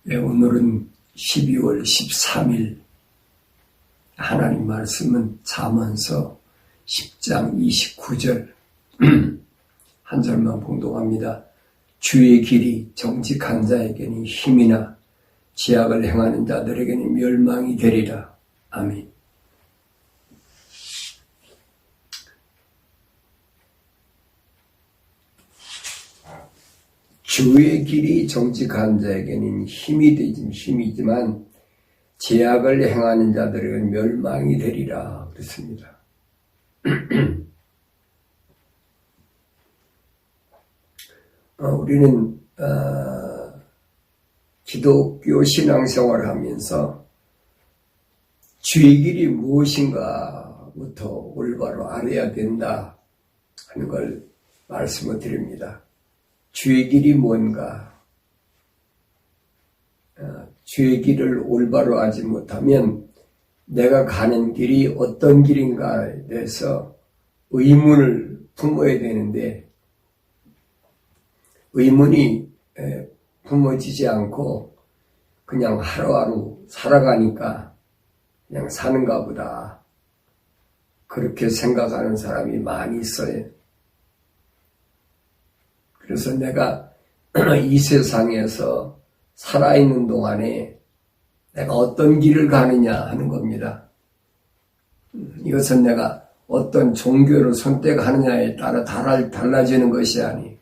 네, 오늘은 12월 13일 하나님 말씀은 잠언서 10장 29절 한 절만 봉독합니다. 주의 길이 정직한 자에게는 힘이나 지약을 행하는 자들에게는 멸망이 되리라. 아멘. 주의 길이 정직한 자에게는 힘이지만 제약을 행하는 자들에게는 멸망이 되리라 그랬습니다. 우리는 기독교 신앙생활을 하면서 주의 길이 무엇인가부터 올바로 알아야 된다 하는 걸 말씀을 드립니다. 주의 길이 뭔가? 주의 길을 올바로 알지 못하면 내가 가는 길이 어떤 길인가에 대해서 의문을 품어야 되는데 의문이 품어지지 않고 그냥 하루하루 살아가니까 그냥 사는가 보다 그렇게 생각하는 사람이 많이 있어요. 그래서 내가 이 세상에서 살아있는 동안에 내가 어떤 길을 가느냐 하는 겁니다. 이것은 내가 어떤 종교를 선택하느냐에 따라 달라지는 것이 아니에요.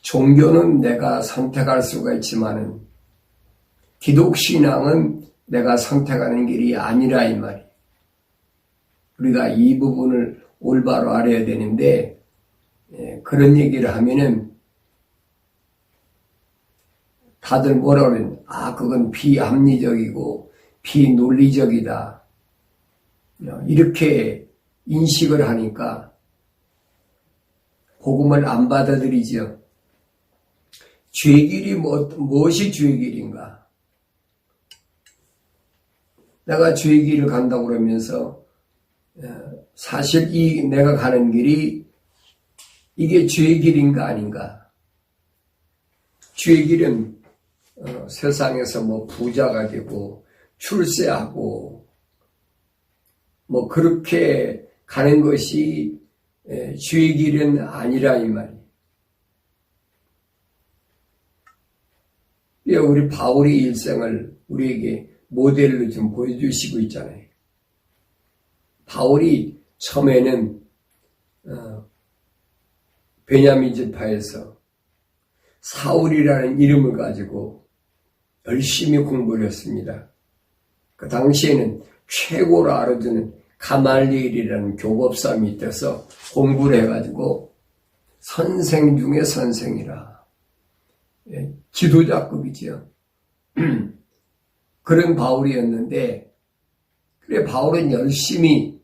종교는 내가 선택할 수가 있지만은 기독신앙은 내가 선택하는 길이 아니라 이 말이에요. 우리가 이 부분을 올바로 알아야 되는데 그런 얘기를 하면은 다들 뭐라 그러는? 그건 비합리적이고 비논리적이다. 이렇게 인식을 하니까 복음을 안 받아들이죠. 주의 길이 무엇이 주의 길인가? 내가 주의 길을 간다고 그러면서 사실 내가 가는 길이 이게 주의 길인가 아닌가? 주의 길은 세상에서 부자가 되고 출세하고 그렇게 가는 것이 주의 길은 아니라 이 말이에요. 우리 바울의 일생을 우리에게 모델로 좀 보여주시고 있잖아요. 바울이 처음에는 베냐민 지파에서 사울이라는 이름을 가지고 열심히 공부를 했습니다. 그 당시에는 최고로 알아주는 가말리엘이라는 교법사님이 있어서 공부를 해가지고 선생 중에 선생이라. 지도자급이지요. 그런 바울이었는데 그래 바울은 열심히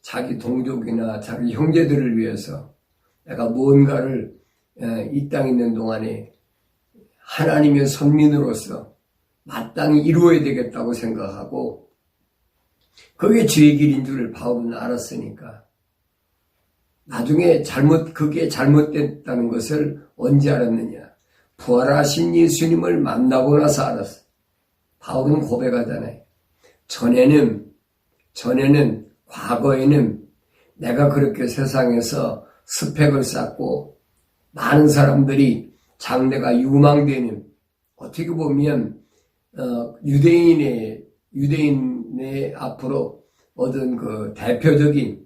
자기 동족이나 자기 형제들을 위해서 내가 무언가를 이 땅에 있는 동안에 하나님의 선민으로서 마땅히 이루어야 되겠다고 생각하고 그게 주의 길인 줄 바울은 알았으니까 나중에 그게 잘못됐다는 것을 언제 알았느냐? 부활하신 예수님을 만나고 나서 알았어. 바울은 고백하잖아요. 과거에는 내가 그렇게 세상에서 스펙을 쌓고 많은 사람들이 장래가 유망되는 어떻게 보면 유대인의 앞으로 얻은 그 대표적인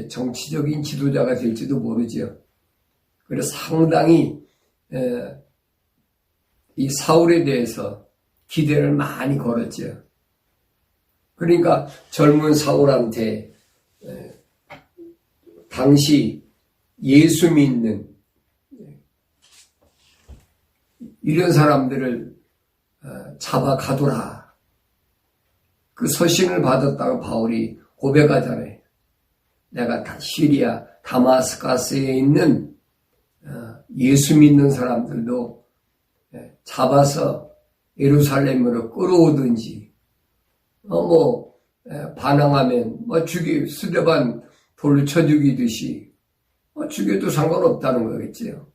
정치적인 지도자가 될지도 모르죠. 그래서 상당히 이 사울에 대해서 기대를 많이 걸었죠. 그러니까 젊은 사울한테 당시 예수 믿는 이런 사람들을 잡아 가두라. 그 서신을 받았다고 바울이 고백하잖아요. 내가 시리아 다마스커스에 있는 예수 믿는 사람들도 잡아서 예루살렘으로 끌어오든지 반항하면 스데반 돌로 쳐 죽이듯이 죽여도 상관없다는 거겠지요.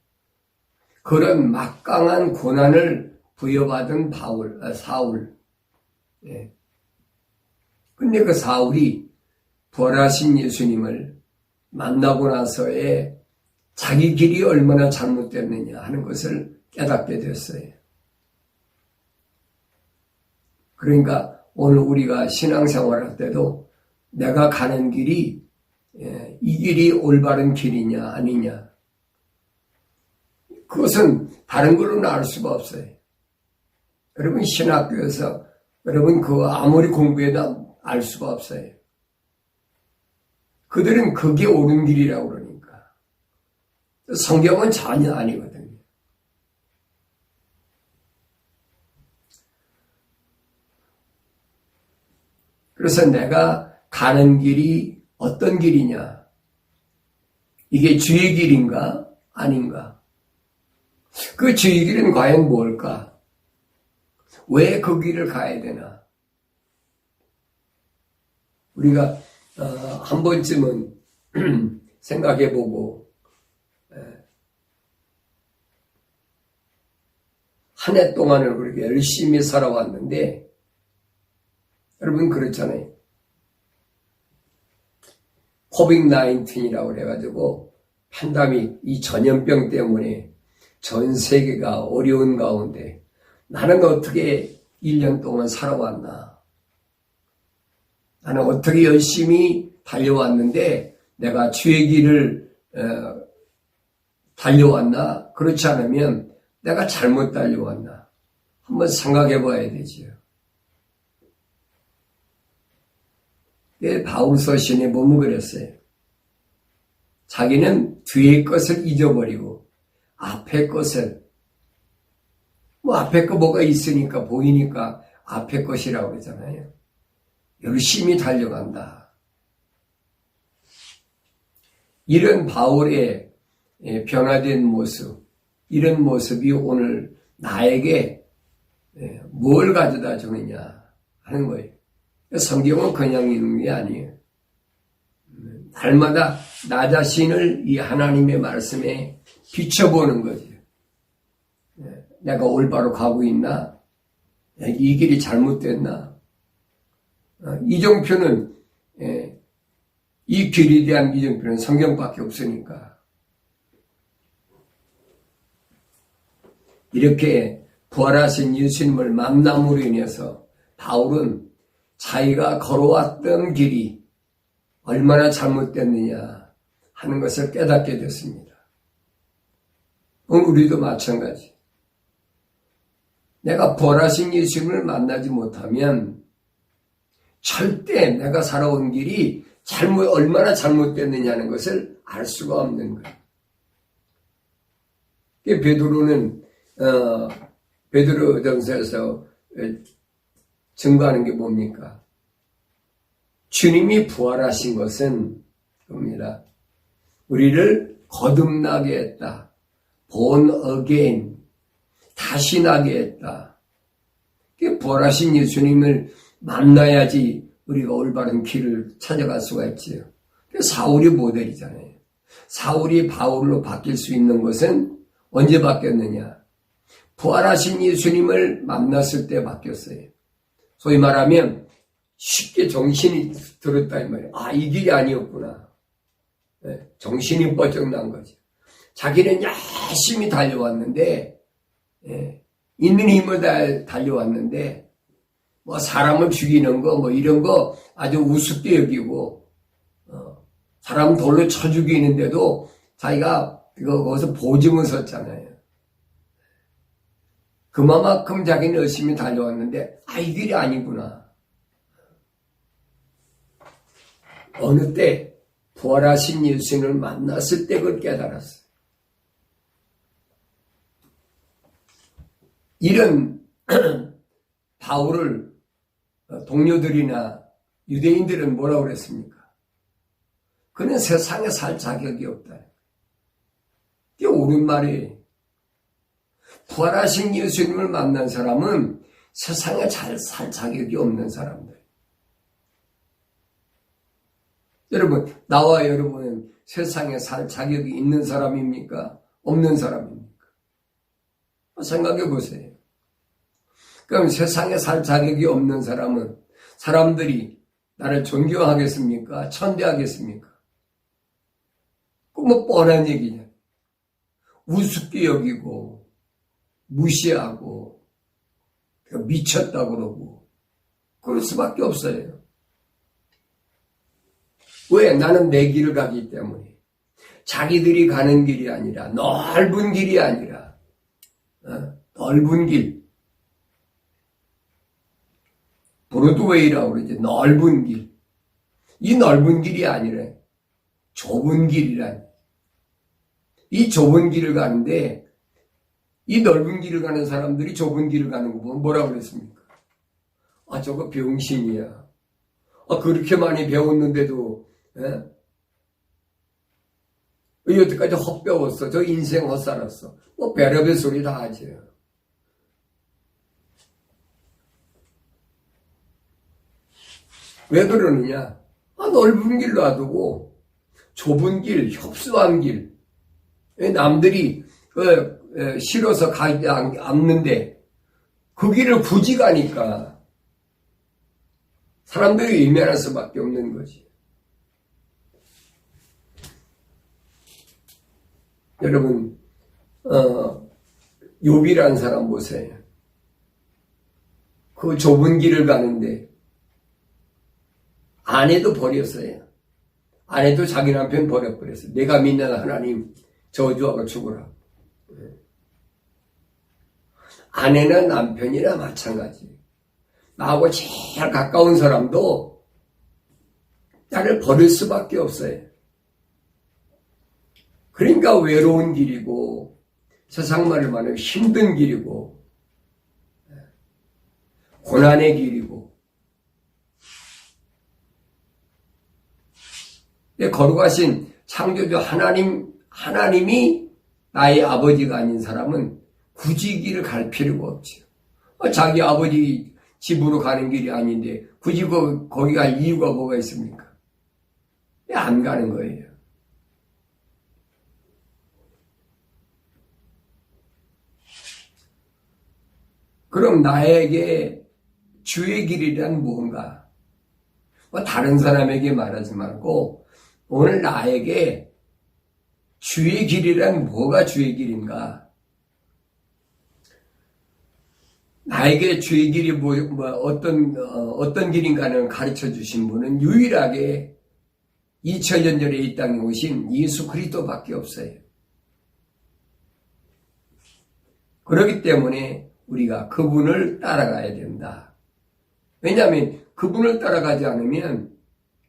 그런 막강한 고난을 부여받은 사울. 예. 근데 그 사울이 부활하신 예수님을 만나고 나서의 자기 길이 얼마나 잘못됐느냐 하는 것을 깨닫게 됐어요. 그러니까 오늘 우리가 신앙생활할 때도 내가 가는 길이 이 길이 올바른 길이냐 아니냐, 그것은 다른 걸로는 알 수가 없어요. 여러분 신학교에서 여러분 그거 아무리 공부해도 알 수가 없어요. 그들은 그게 옳은 길이라고 그러니까. 성경은 전혀 아니거든요. 그래서 내가 가는 길이 어떤 길이냐, 이게 주의 길인가 아닌가, 그 주의 길은 과연 뭘까, 왜 그 길을 가야 되나. 우리가 한 번쯤은 생각해보고 한 해 동안을 우리가 열심히 살아왔는데, 여러분 그렇잖아요. 코빅-19이라고 그래가지고 팬데믹, 이 전염병 때문에 전 세계가 어려운 가운데 나는 어떻게 1년 동안 살아왔나, 나는 어떻게 열심히 달려왔는데 내가 주의 길을 달려왔나, 그렇지 않으면 내가 잘못 달려왔나 한번 생각해 봐야 되지요. 바울 서신에 보면 그랬어요. 자기는 뒤의 것을 잊어버리고 앞의 것을, 앞에 거 뭐가 있으니까 보이니까 앞에 것이라고 그러잖아요. 열심히 달려간다. 이런 바울의 변화된 모습, 이런 모습이 오늘 나에게 뭘 가져다 주느냐 하는 거예요. 성경은 그냥 있는 게 아니에요. 날마다 나 자신을 이 하나님의 말씀에 비춰보는 거죠. 내가 올바로 가고 있나? 이 길이 잘못됐나? 이정표는, 이 길에 대한 이정표는 성경밖에 없으니까. 이렇게 부활하신 예수님을 만남으로 인해서 바울은 자기가 걸어왔던 길이 얼마나 잘못됐느냐 하는 것을 깨닫게 됐습니다. 우리도 마찬가지. 내가 부활하신 예수님을 만나지 못하면 절대 내가 살아온 길이 얼마나 잘못됐느냐는 것을 알 수가 없는 거예요. 베드로는 베드로전서에서 증거하는 게 뭡니까? 주님이 부활하신 것은 겁니다. 우리를 거듭나게 했다. born again. 다시 나게 했다. 부활하신 예수님을 만나야지 우리가 올바른 길을 찾아갈 수가 있지요. 사울이 모델이잖아요. 사울이 바울로 바뀔 수 있는 것은 언제 바뀌었느냐? 부활하신 예수님을 만났을 때 바뀌었어요. 소위 말하면 쉽게 정신이 들었다 이 말이에요. 이 길이 아니었구나. 정신이 뻗쩍 난 거죠. 자기는 열심히 달려왔는데, 있는 힘을 다 달려왔는데, 사람을 죽이는 거, 이런 거 아주 우습게 여기고, 사람 돌로 쳐 죽이는데도 자기가 거기서 보증을 섰잖아요. 그만큼 자기는 열심히 달려왔는데, 이 길이 아니구나. 어느 때 부활하신 예수님을 만났을 때 그걸 깨달았어요. 이런 바울을 동료들이나 유대인들은 뭐라고 그랬습니까? 그는 세상에 살 자격이 없다. 이게 옳은 말이에요. 부활하신 예수님을 만난 사람은 세상에 잘 살 자격이 없는 사람들. 여러분, 나와 여러분은 세상에 살 자격이 있는 사람입니까? 없는 사람입니까? 생각해 보세요. 그럼 세상에 살 자격이 없는 사람은 사람들이 나를 존경하겠습니까? 천대하겠습니까? 그 뭐 뻔한 얘기냐. 우습게 여기고 무시하고 미쳤다 그러고 그럴 수밖에 없어요. 왜? 나는 내 길을 가기 때문에. 자기들이 가는 길이 아니라 넓은 길이 아니라 넓은 길. 브로드웨이라고 그러지. 넓은 길. 이 넓은 길이 아니라 좁은 길이란. 이 좁은 길을 가는데 이 넓은 길을 가는 사람들이 좁은 길을 가는 거 보면 뭐라고 그랬습니까? 아, 저거 병신이야. 아, 그렇게 많이 배웠는데도 여태까지 헛배웠어. 저 인생 헛살았어. 뭐 별의별 소리 다 하죠. 왜 그러느냐? 아, 넓은 길 놔두고 좁은 길, 협소한 길. 남들이 싫어서 가지 않는데 그 길을 굳이 가니까 사람들이 외면할 수밖에 없는 거지. 여러분, 욥이라는 사람 보세요. 그 좁은 길을 가는데 아내도 버렸어요. 아내도 자기 남편 버려버렸어요. 내가 믿는 하나님 저주하고 죽으라. 아내나 남편이나 마찬가지. 나하고 제일 가까운 사람도 나를 버릴 수밖에 없어요. 그러니까 외로운 길이고 세상 말을 말하면 힘든 길이고 고난의 길이고 거룩하신 창조주 하나님이 나의 아버지가 아닌 사람은 굳이 길을 갈 필요가 없죠. 자기 아버지 집으로 가는 길이 아닌데 굳이 거기 갈 이유가 뭐가 있습니까? 안 가는 거예요. 그럼 나에게 주의 길이란 무언가? 다른 사람에게 말하지 말고 오늘 나에게 주의 길이란 뭐가 주의 길인가? 나에게 주의 길이 어떤 길인가를 가르쳐 주신 분은 유일하게 2000년 전에 이 땅에 오신 예수 그리스도밖에 없어요. 그렇기 때문에 우리가 그분을 따라가야 된다. 왜냐하면 그분을 따라가지 않으면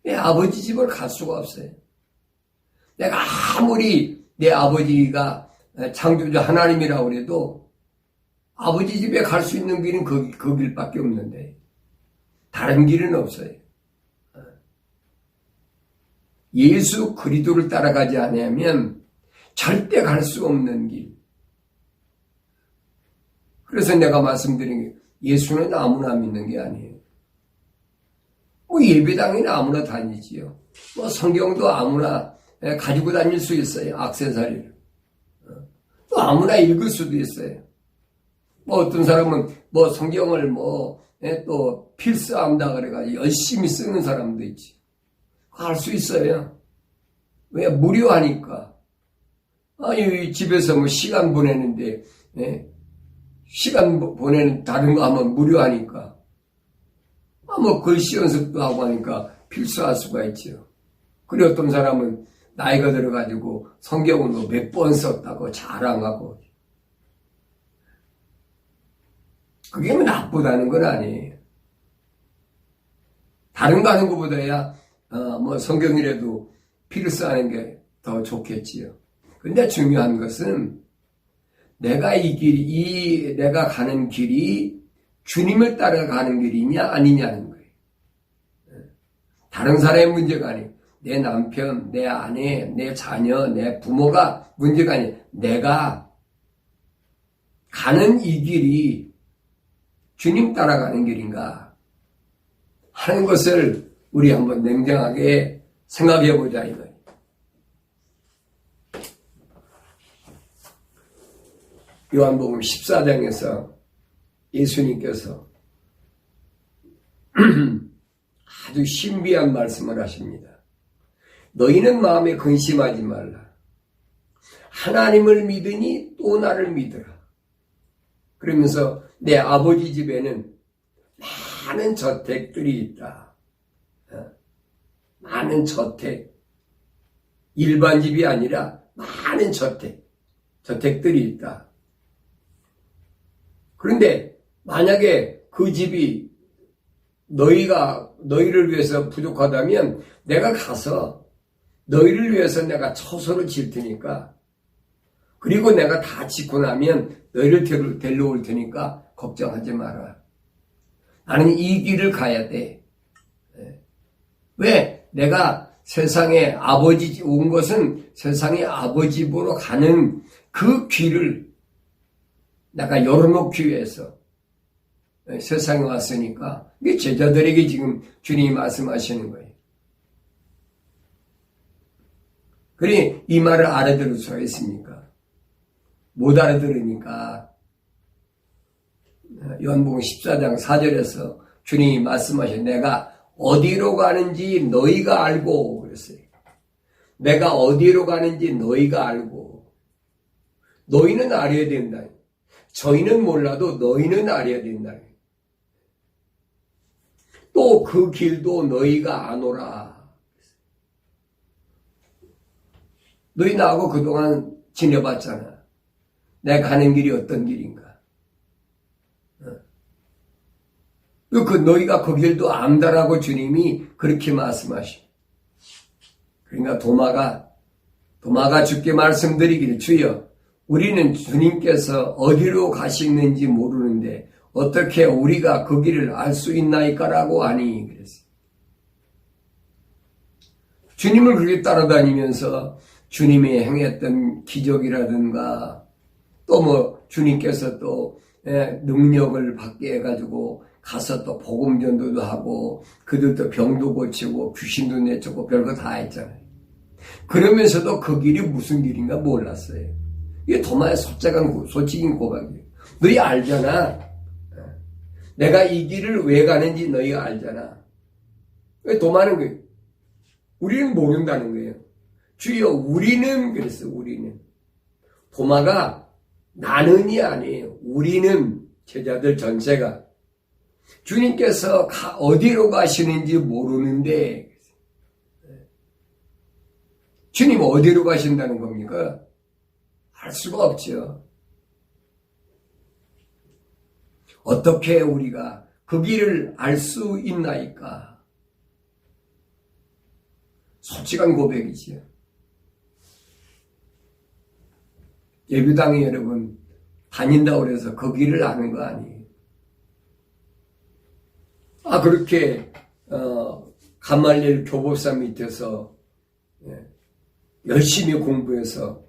내 아버지 집을 갈 수가 없어요. 내가 아무리 내 아버지가 창조주 하나님이라고 해도 아버지 집에 갈 수 있는 길은 그 길밖에 없는데 다른 길은 없어요. 예수 그리스도를 따라가지 않으면 절대 갈 수 없는 길. 그래서 내가 말씀드린 게 예수는 아무나 믿는 게 아니에요. 예배당에는 아무나 다니지요. 성경도 아무나 가지고 다닐 수 있어요. 액세서리를. 또 아무나 읽을 수도 있어요. 어떤 사람은 성경을 또 필사한다 그래가지고 열심히 쓰는 사람도 있지. 할 수 있어요. 왜? 무료하니까. 아니, 집에서 시간 보내는데, 시간 보내는 다른 거 하면 무료하니까. 글씨 연습도 하고 하니까 필수할 수가 있죠. 그리고 어떤 사람은 나이가 들어가지고 성경을 몇 번 썼다고 자랑하고. 그게 나쁘다는 건 아니에요. 다른 거 하는 것보다야, 성경이라도 필수하는 게 더 좋겠지요. 근데 중요한 것은 내가 내가 가는 길이 주님을 따라가는 길이냐 아니냐는 거예요. 다른 사람의 문제가 아니에요. 내 남편, 내 아내, 내 자녀, 내 부모가 문제가 아니에요. 내가 가는 이 길이 주님 따라가는 길인가 하는 것을 우리 한번 냉정하게 생각해 보자 이거예요. 요한복음 14장에서 예수님께서 아주 신비한 말씀을 하십니다. 너희는 마음에 근심하지 말라. 하나님을 믿으니 또 나를 믿으라. 그러면서 내 아버지 집에는 많은 저택들이 있다. 많은 저택. 일반 집이 아니라 많은 저택들이 있다. 그런데 만약에 그 집이 너희를 위해서 부족하다면 내가 가서 너희를 위해서 내가 처소를 질 테니까, 그리고 내가 다 짓고 나면 너희를 데려올 테니까 걱정하지 마라. 나는 이 길을 가야 돼. 왜? 내가 세상에 아버지 온 것은 세상의 아버지 보러 가는 그 길을 내가 열어놓기 위해서 세상에 왔으니까, 이게 제자들에게 지금 주님이 말씀하시는 거예요. 그러니 이 말을 알아들을 수가 있습니까? 못 알아들으니까 요한복음 14장 4절에서 주님이 말씀하신, 내가 어디로 가는지 너희가 알고 그랬어요. 내가 어디로 가는지 너희가 알고. 너희는 알아야 된다. 저희는 몰라도 너희는 알아야 된다. 또 그 길도 너희가 아노라. 너희 나하고 그동안 지내봤잖아. 내가 가는 길이 어떤 길인가. 너희가 그 길도 안다라고 주님이 그렇게 말씀하시오. 그러니까 도마가 주께 말씀드리기를, 주여, 우리는 주님께서 어디로 가시는지 모르는데 어떻게 우리가 그 길을 알 수 있나이까라고 하니 그랬어요. 주님을 그렇게 따라다니면서 주님이 행했던 기적이라든가 또 주님께서 또 능력을 받게 해가지고 가서 또 복음 전도도 하고 그들도 병도 고치고 귀신도 내쫓고 별거 다 했잖아요. 그러면서도 그 길이 무슨 길인가 몰랐어요. 이게 도마의 솔직한 고백이에요. 너희 알잖아. 내가 이 길을 왜 가는지 너희가 알잖아. 왜 도마는 거예요? 우리는 모른다는 거예요. 주여, 우리는 그랬어요. 우리는. 도마가 나는이 아니에요. 우리는, 제자들 전체가 주님께서 어디로 가시는지 모르는데, 주님 어디로 가신다는 겁니까? 알 수가 없죠. 어떻게 우리가 그 길을 알 수 있나이까? 솔직한 고백이지요. 예배당에 여러분 다닌다고 해서 그 길을 아는 거 아니에요. 그렇게 가말리엘 교법사 밑에서 열심히 공부해서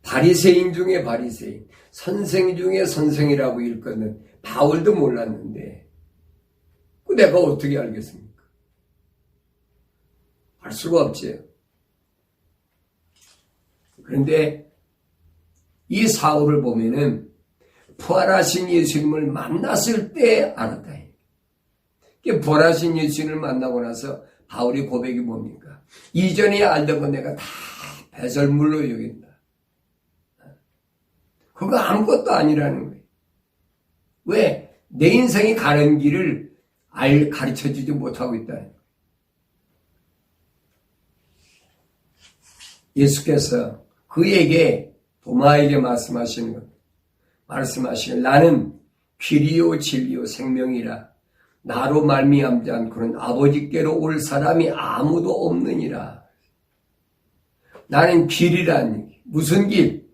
바리새인 중에 바리새인, 선생 중에 선생이라고 일컫는 바울도 몰랐는데 내가 어떻게 알겠습니까? 알 수가 없지. 그런데 이 사울을 보면은 부활하신 예수님을 만났을 때 알았다. 부활하신 예수님을 만나고 나서 바울의 고백이 뭡니까? 이전에 알던 건 내가 다 배설물로 여긴다. 그거 아무것도 아니라는 거예요. 왜? 내 인생이 가는 길을 가르쳐주지 못하고 있다는 거예요. 예수께서 그에게, 도마에게 말씀하시는 것, 나는 길이요 진리요 생명이라. 나로 말미암지 않고는 아버지께로 올 사람이 아무도 없느니라. 나는 길이란 얘기. 무슨 길?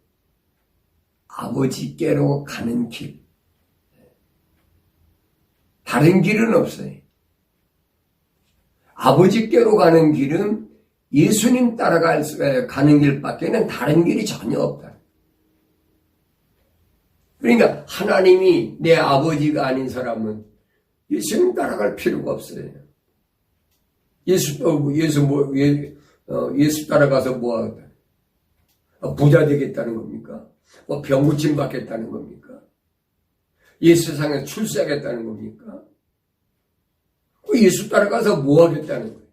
아버지께로 가는 길. 다른 길은 없어요. 아버지께로 가는 길은 예수님 가는 길밖에는 다른 길이 전혀 없다. 그러니까 하나님이 내 아버지가 아닌 사람은 예수님 따라갈 필요가 없어요. 예수 따라가서 뭐 하겠다? 부자 되겠다는 겁니까? 병고침 받겠다는 겁니까? 이 세상에 출세하겠다는 겁니까? 그 예수 따라가서 뭐 하겠다는 거예요?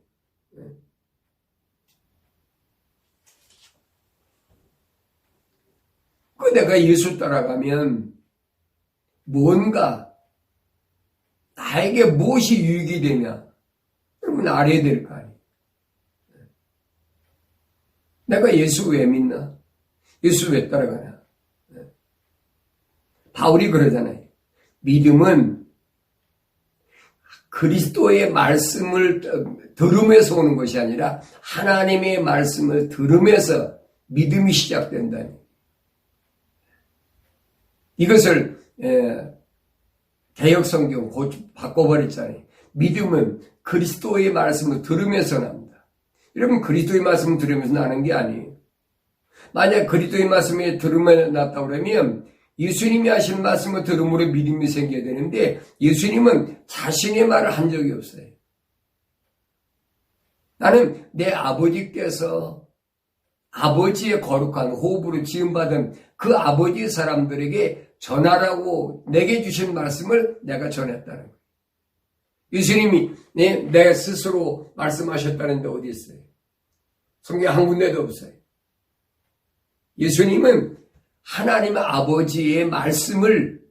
그 내가 예수 따라가면 뭔가 나에게 무엇이 유익이 되냐? 여러분 알아야 될 거 아니에요. 내가 예수 왜 믿나? 예수 왜 따라가나? 바울이 그러잖아요. 믿음은 그리스도의 말씀을 들으면서 오는 것이 아니라 하나님의 말씀을 들으면서 믿음이 시작된다니. 이것을 개역성경 바꿔버렸잖아요. 믿음은 그리스도의 말씀을 들으면서 납니다. 여러분 그리스도의 말씀을 들으면서 나는 게 아니에요. 만약 그리스도의 말씀을 들으면 났다 그러면 예수님이 하신 말씀을 들음으로 믿음이 생겨야 되는데 예수님은 자신의 말을 한 적이 없어요. 나는 내 아버지께서 아버지의 거룩한 호흡으로 지음받은 그 아버지의 사람들에게 전하라고 내게 주신 말씀을 내가 전했다는 거예요. 예수님이 내 스스로 말씀하셨다는데 어디 있어요? 성경 한 군데도 없어요. 예수님은 하나님 아버지의 말씀을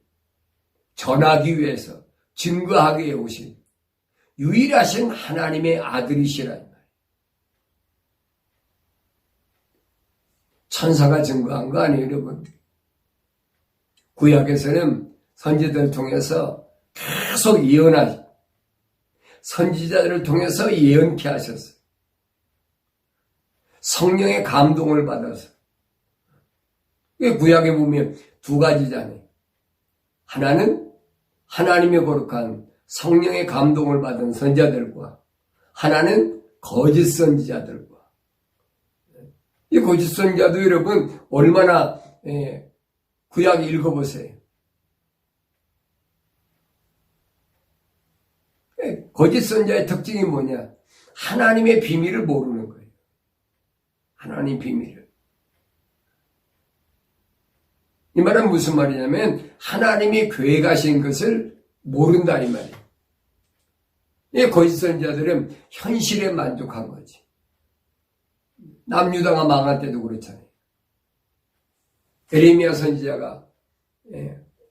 전하기 위해서 증거하기 위해 오신 유일하신 하나님의 아들이시라는 말이에요. 천사가 증거한 거 아니에요, 여러분. 구약에서는 선지자들을 통해서 계속 선지자들을 통해서 예언케 하셨어요. 성령의 감동을 받아서. 구약에 보면 두 가지잖아요. 하나는 하나님의 거룩한 성령의 감동을 받은 선지자들과 하나는 거짓 선지자들과. 이 거짓 선지자도 여러분 얼마나 구약 읽어보세요. 거짓 선지자의 특징이 뭐냐? 하나님의 비밀을 모르는 거예요. 하나님 비밀을. 이 말은 무슨 말이냐면 하나님이 계획하신 것을 모른다 이 말이에요. 이 거짓 선지자들은 현실에 만족한 거지. 남유다가 망할 때도 그렇잖아요. 에레미야 선지자가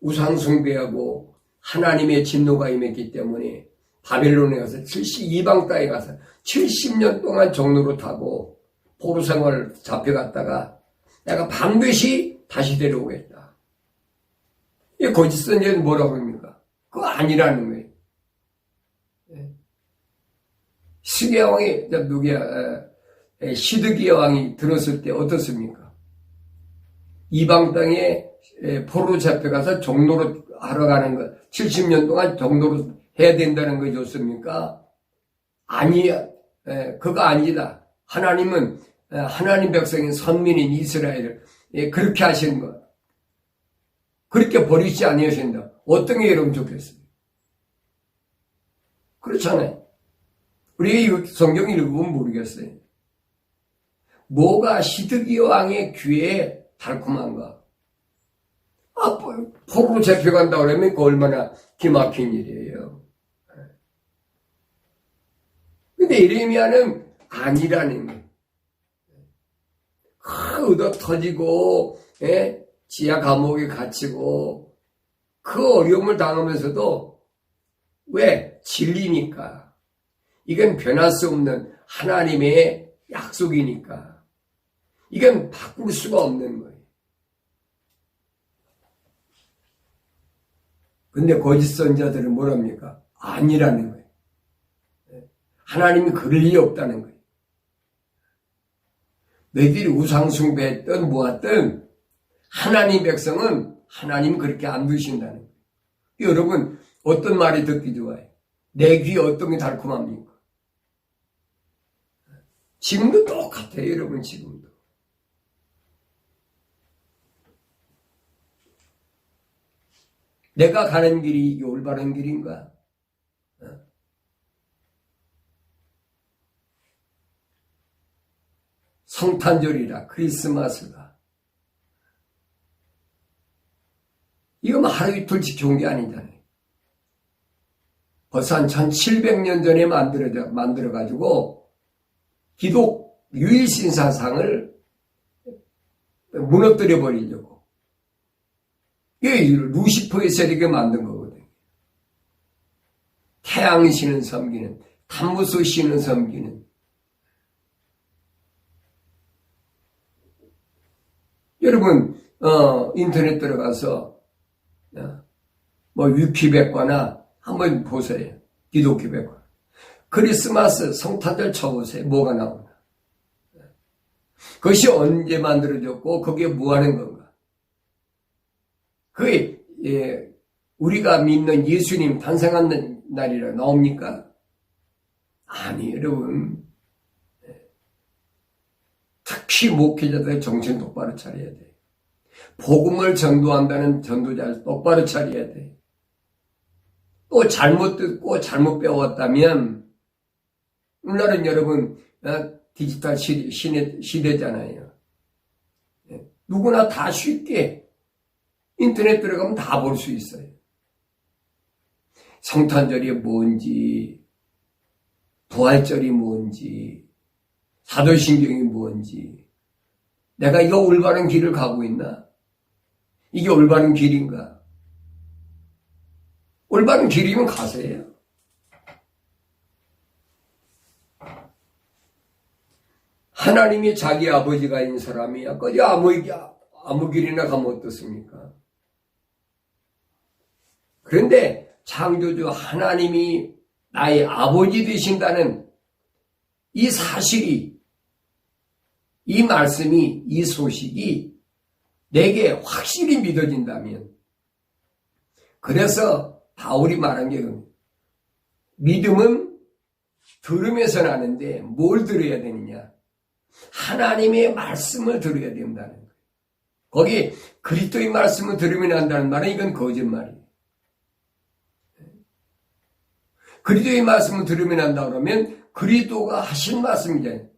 우상 숭배하고 하나님의 진노가 임했기 때문에 바벨론에 가서 이방 땅에 가서 70년 동안 종로로 타고 포로 생활을 잡혀갔다가 내가 반드시 다시 데려오겠다. 이 거짓 선지자는 뭐라고 합니까? 그거 아니라는 거예요. 시드기야 왕이 시드기야 왕이 들었을 때 어떻습니까? 이방 땅에 포로로 잡혀가서 종로로 하러 가는 것, 70년 동안 종로로 해야 된다는 거 좋습니까? 아니야. 그거 아니다. 하나님은 하나님 백성인 선민인 이스라엘을 그렇게 하시는 것. 그렇게 버리지 아니하신다. 어떤 게 여러분 좋겠어요? 그렇잖아요. 우리 성경 읽으면 모르겠어요. 뭐가 시드기야 왕의 귀에 달콤한가? 포로로 잡혀간다 그러면 그 얼마나 기막힌 일이에요. 근데 예레미야는 아니라는 거예요. 얻어 터지고, 지하 감옥에 갇히고, 그 어려움을 당하면서도, 왜? 진리니까. 이건 변할 수 없는 하나님의 약속이니까. 이건 바꿀 수가 없는 거예요. 근데 거짓 선지자들은 뭐랍니까? 아니라는 거예요. 하나님이 그럴 리 없다는 거예요. 너희들이 우상숭배했든 뭐했든 하나님 백성은 하나님 그렇게 안 두신다는 거예요. 여러분 어떤 말이 듣기 좋아요? 내 귀에 어떤 게 달콤합니까? 지금도 똑같아요. 여러분 지금도. 내가 가는 길이 올바른 길인가? 성탄절이라 크리스마스가 이거 뭐 하루 이틀 지켜온 게 아니잖아요. 벌써 한 1700년 전에 만들어가지고 기독 유일신 사상을 무너뜨려 버리려고. 이게 루시퍼의 세력이 만든 거거든요. 태양신을 섬기는, 탄무수 신을 섬기는. 여러분, 인터넷 들어가서, 위키백과나 한번 보세요. 기독교백과. 크리스마스 성탄절 쳐보세요. 뭐가 나오나. 그것이 언제 만들어졌고, 거기에 뭐 하는 건가. 그게, 우리가 믿는 예수님 탄생한 날이라 나옵니까? 아니, 여러분. 특히 목회자들 정신 똑바로 차려야 돼. 복음을 전도한다는 전도자를 똑바로 차려야 돼. 또 잘못 듣고 잘못 배웠다면, 오늘날은 여러분, 디지털 시대잖아요. 누구나 다 쉽게 인터넷 들어가면 다 볼 수 있어요. 성탄절이 뭔지, 부활절이 뭔지, 사도신경이 뭔지, 내가 이거 올바른 길을 가고 있나? 이게 올바른 길인가? 올바른 길이면 가세요. 하나님이 자기 아버지가 있는 사람이야. 그저 아무 길이나 가면 어떻습니까? 그런데 창조주 하나님이 나의 아버지 되신다는 이 사실이, 이 말씀이, 이 소식이 내게 확실히 믿어진다면, 그래서 바울이 말한 게 믿음은 들으면서 나는데 뭘 들어야 되느냐? 하나님의 말씀을 들어야 된다는 거예요. 거기 그리스도의 말씀을 들으면 한다는 말은 이건 거짓말이에요. 그리스도의 말씀을 들으면 한다 그러면 그리스도가 하신 말씀이잖아요.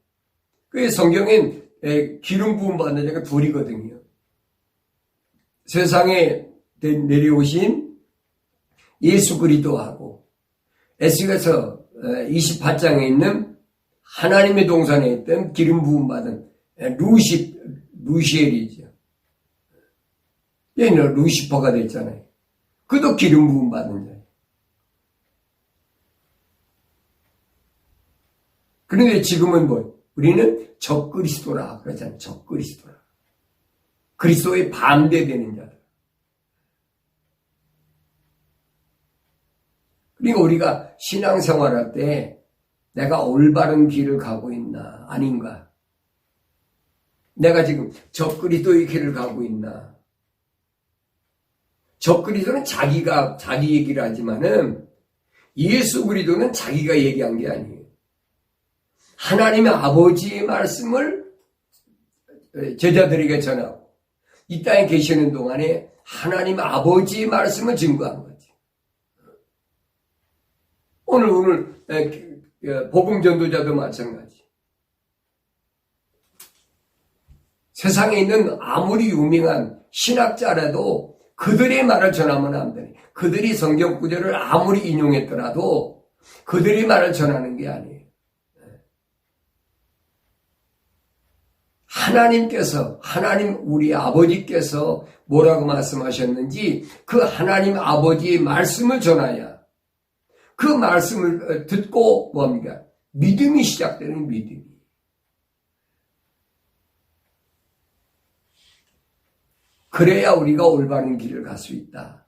그 성경엔 기름 부음 받는 자가 둘이거든요. 세상에 내려오신 예수 그리스도하고 에스겔서 28장에 있는 하나님의 동산에 있던 기름 부음 받은 루시엘이죠. 얘는 루시퍼가 됐잖아요. 그도 기름 부음 받은 자예요. 그런데 지금은 우리는 적그리스도라 그러잖아요. 적그리스도라. 그리스도에 반대되는 자들. 그러니까 우리가 신앙생활할 때 내가 올바른 길을 가고 있나 아닌가? 내가 지금 적그리스도의 길을 가고 있나? 적그리스도는 자기 얘기를 하지만은 예수 그리스도는 자기가 얘기한 게 아니에요. 하나님의 아버지의 말씀을 제자들에게 전하고 이 땅에 계시는 동안에 하나님 아버지의 말씀을 증거한 거지. 오늘 복음 전도자도 마찬가지. 세상에 있는 아무리 유명한 신학자라도 그들의 말을 전하면 안 되네. 그들이 성경 구절을 아무리 인용했더라도 그들의 말을 전하는 게 아니에요. 하나님 우리 아버지께서 뭐라고 말씀하셨는지 그 하나님 아버지의 말씀을 전하야 그 말씀을 듣고 뭡니까? 믿음이 시작되는 믿음이. 그래야 우리가 올바른 길을 갈 수 있다.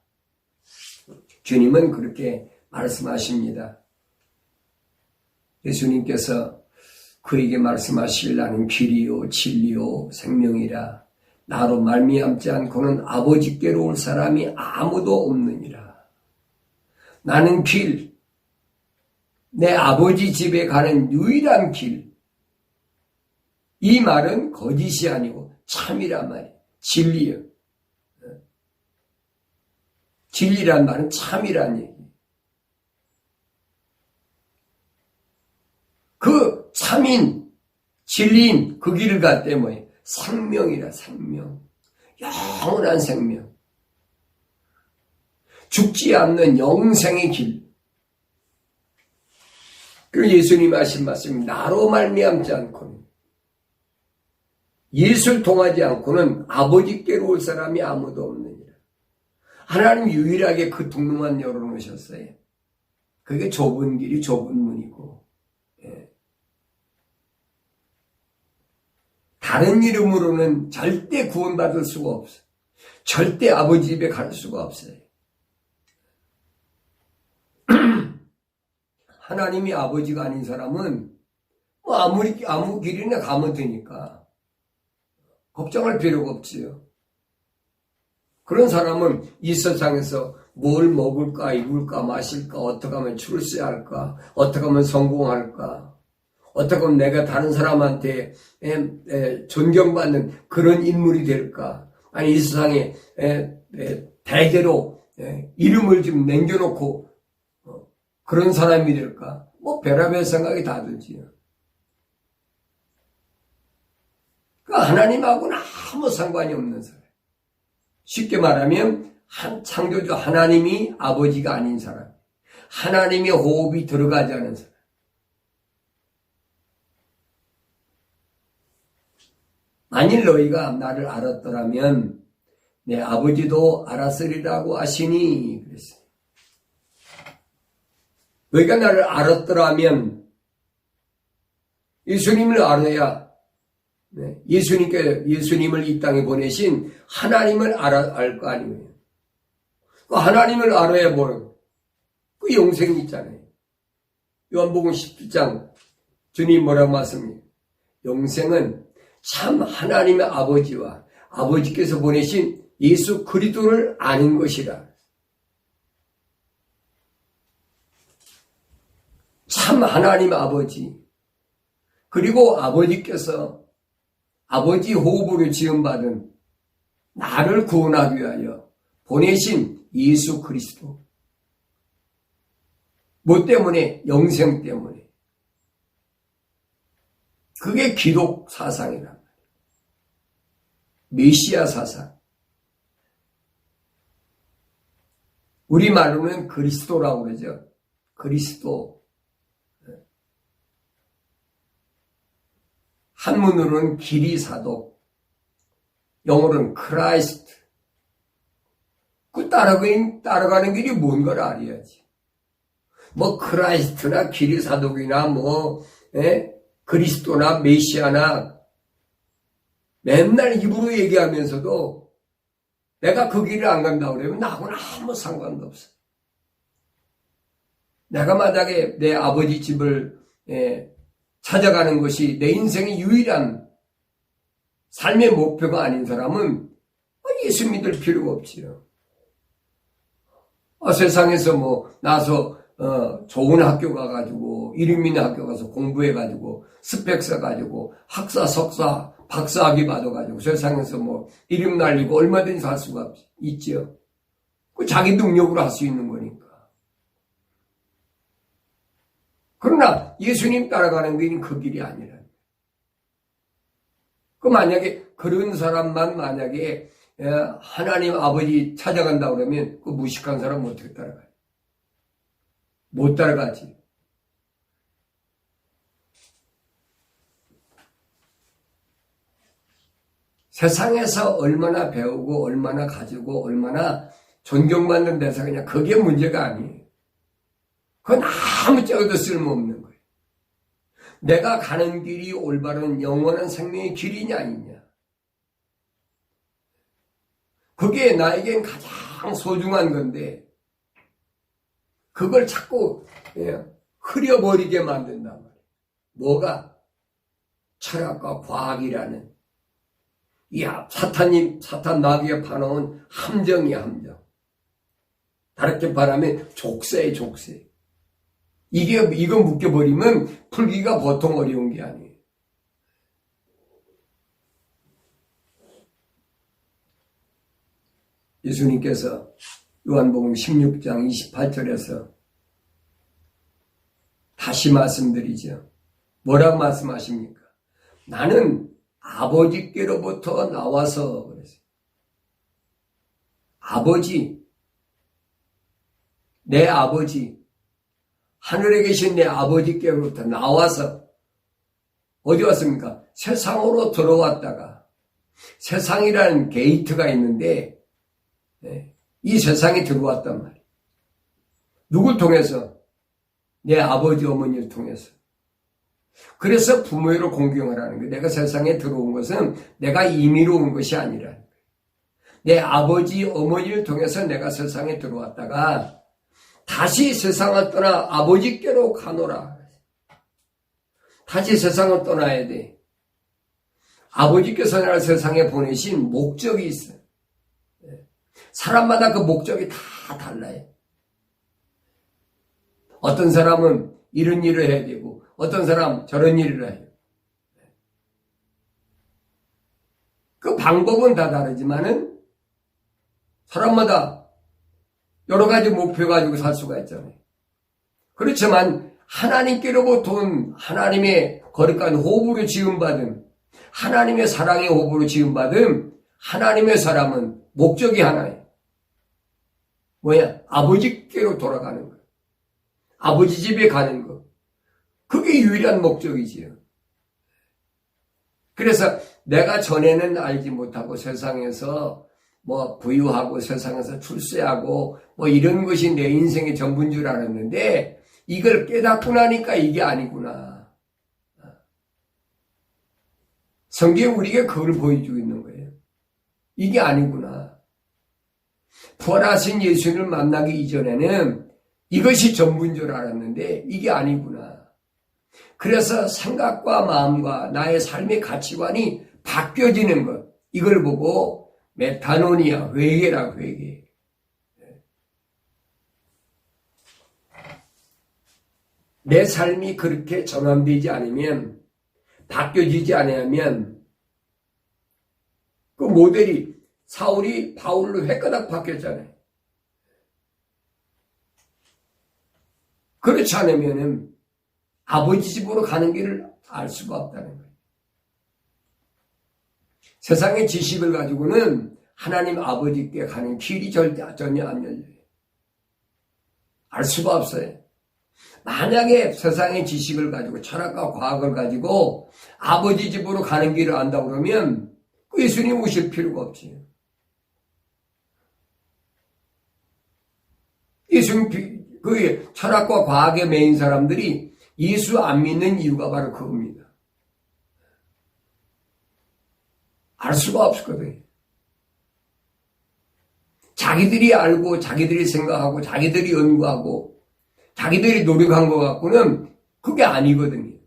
주님은 그렇게 말씀하십니다. 예수님께서 그에게 말씀하실 나는 길이요 진리요 생명이라 나로 말미암지 않고는 아버지께로 올 사람이 아무도 없느니라. 나는 길, 내 아버지 집에 가는 유일한 길. 이 말은 거짓이 아니고 참이란 말이에요. 진리요. 진리란 말은 참이란 얘기예요. 그 참인, 진리인 그 길을 갈 때 뭐예요? 생명이라 생명. 영원한 생명. 죽지 않는 영생의 길. 그리고 예수님 하신 말씀이 나로 말미암지 않고는, 예수를 통하지 않고는 아버지께로 올 사람이 아무도 없느니라. 하나님 유일하게 그 통로만 열어놓으셨어요. 그게 좁은 길이 좁은 문이고, 다른 이름으로는 절대 구원받을 수가 없어요. 절대 아버지 집에 갈 수가 없어요. 하나님이 아버지가 아닌 사람은 뭐 아무 길이나 가면 되니까 걱정할 필요가 없지요. 그런 사람은 이 세상에서 뭘 먹을까, 입을까, 마실까, 어떻게 하면 출세할까, 어떻게 하면 성공할까, 어떻게 하면 내가 다른 사람한테 존경받는 그런 인물이 될까, 아니 이 세상에 대대로 이름을 좀 남겨놓고 그런 사람이 될까, 뭐 별의별 생각이 다 들지요. 그러니까 하나님하고는 아무 상관이 없는 사람. 쉽게 말하면 창조주 하나님이 아버지가 아닌 사람, 하나님의 호흡이 들어가지 않은 사람. 만일 너희가 나를 알았더라면 내 아버지도 알았으리라고 하시니 그랬어요. 너희가 나를 알았더라면, 예수님을 알아야, 예수님을 이 땅에 보내신 하나님을 알 거 아니에요. 그 하나님을 알아야 뭐라고? 그 영생이 있잖아요. 요한복음 17장 주님 뭐라고 말씀합니까? 영생은 참 하나님의 아버지와 아버지께서 보내신 예수 그리스도를 아는 것이라. 참 하나님 아버지, 그리고 아버지께서 아버지 호흡으로 지음받은 나를 구원하기 위하여 보내신 예수 그리스도. 뭐 때문에? 영생 때문에. 그게 기독 사상이란 말이에요. 메시아 사상. 우리말로는 그리스도라고 그러죠. 그리스도. 한문으로는 기리사도, 영어로는 크라이스트. 그 따라가는 길이 뭔 걸 알아야지. 뭐 크라이스트나 기리사도이나 그리스도나 메시아나 맨날 입으로 얘기하면서도 내가 그 길을 안 간다고 그러면 나하고는 아무 상관도 없어. 내가 만약에 내 아버지 집을 찾아가는 것이 내 인생의 유일한 삶의 목표가 아닌 사람은 예수 믿을 필요가 없지요. 세상에서 나서 좋은 학교 가가지고 이름 있는 학교 가서 공부해가지고 스펙 써가지고 학사, 석사, 박사학위 받아가지고 세상에서 이름 날리고 얼마든지 할 수가 있지요. 그 자기 능력으로 할 수 있는 거니까. 그러나 예수님 따라가는 길은 그 길이 아니라. 그 만약에 그런 사람만 만약에 하나님 아버지 찾아간다 그러면 그 무식한 사람은 어떻게 따라가요? 못 따라가지. 세상에서 얼마나 배우고 얼마나 가지고 얼마나 존경받는 데서 그냥 그게 문제가 아니에요. 그건 아무짝에도 쓸모없는 거예요. 내가 가는 길이 올바른 영원한 생명의 길이냐 아니냐. 그게 나에겐 가장 소중한 건데 그걸 자꾸 흐려버리게 만든단 말이에요. 뭐가? 철학과 과학이라는 사탄 마귀에 파놓은 함정이야, 함정. 다르게 말하면 족쇄에 족쇄. 이거 묶여버리면 풀기가 보통 어려운 게 아니에요. 예수님께서 요한복음 16장 28절에서 다시 말씀드리죠. 뭐라고 말씀하십니까? 나는 아버지께로부터 나와서 그랬어요. 아버지. 내 아버지, 하늘에 계신 내 아버지께로부터 나와서 어디 왔습니까? 세상으로 들어왔다가 세상이라는 게이트가 있는데 이 세상에 들어왔단 말이에요. 누굴 통해서? 내 아버지 어머니를 통해서. 그래서 부모를 공경하라는 거예요. 내가 세상에 들어온 것은 내가 임의로 온 것이 아니라 내 아버지 어머니를 통해서 내가 세상에 들어왔다가 다시 세상을 떠나 아버지께로 가노라. 다시 세상을 떠나야 돼. 아버지께서 나를 세상에 보내신 목적이 있어요. 사람마다 그 목적이 다 달라요. 어떤 사람은 이런 일을 해야 되고 어떤 사람 저런 일을 해요. 그 방법은 다 다르지만은 사람마다 여러 가지 목표 가지고 살 수가 있잖아요. 그렇지만 하나님께로부터 온 하나님의 거룩한 호흡으로 지음받은 하나님의 사랑의 호흡으로 지음받은 하나님의 사람은 목적이 하나예요. 뭐야? 아버지께로 돌아가는 거. 아버지 집에 가는 거. 그게 유일한 목적이지요. 그래서 내가 전에는 알지 못하고 세상에서 뭐 부유하고 세상에서 출세하고 뭐 이런 것이 내 인생의 전부인 줄 알았는데 이걸 깨닫고 나니까 이게 아니구나. 성경이 우리에게 그걸 보여주고 있는 거예요. 이게 아니구나. 부활하신 예수님을 만나기 이전에는 이것이 전부인 줄 알았는데 이게 아니구나. 그래서 생각과 마음과 나의 삶의 가치관이 바뀌어지는 것. 이걸 보고 메타노니아, 회개라, 회개. 내 삶이 그렇게 전환되지 않으면, 바뀌어지지 않으면, 그 모델이 사울이 바울로 획가닥 바뀌었잖아요. 그렇지 않으면은 아버지 집으로 가는 길을 알 수가 없다는 거예요. 세상의 지식을 가지고는 하나님 아버지께 가는 길이 전혀 안 열려요. 알 수가 없어요. 만약에 세상의 지식을 가지고 철학과 과학을 가지고 아버지 집으로 가는 길을 안다고 그러면 그 예수님 오실 필요가 없지요. 예수님, 그 철학과 과학에 매인 사람들이 예수 안 믿는 이유가 바로 그겁니다. 알 수가 없거든요. 자기들이 알고 자기들이 생각하고 자기들이 연구하고 자기들이 노력한 것 같고는 그게 아니거든요.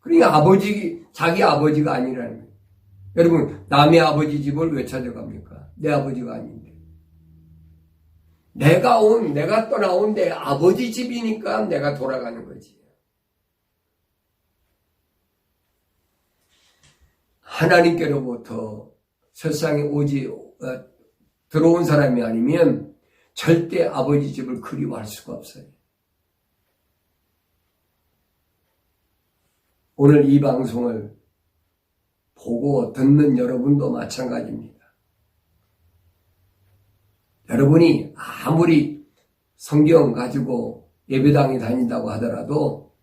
그러니까 자기 아버지가 아니라는 거예요. 여러분, 남의 아버지 집을 왜 찾아갑니까? 내 아버지가 아닌데. 내가 떠나온 내 아버지 집이니까 내가 돌아가는 거지. 하나님께로부터 세상에 들어온 사람이 아니면 절대 아버지 집을 그리워할 수가 없어요. 오늘 이 방송을 보고 듣는 여러분도 마찬가지입니다. 여러분이 아무리 성경 가지고 예배당에 다닌다고 하더라도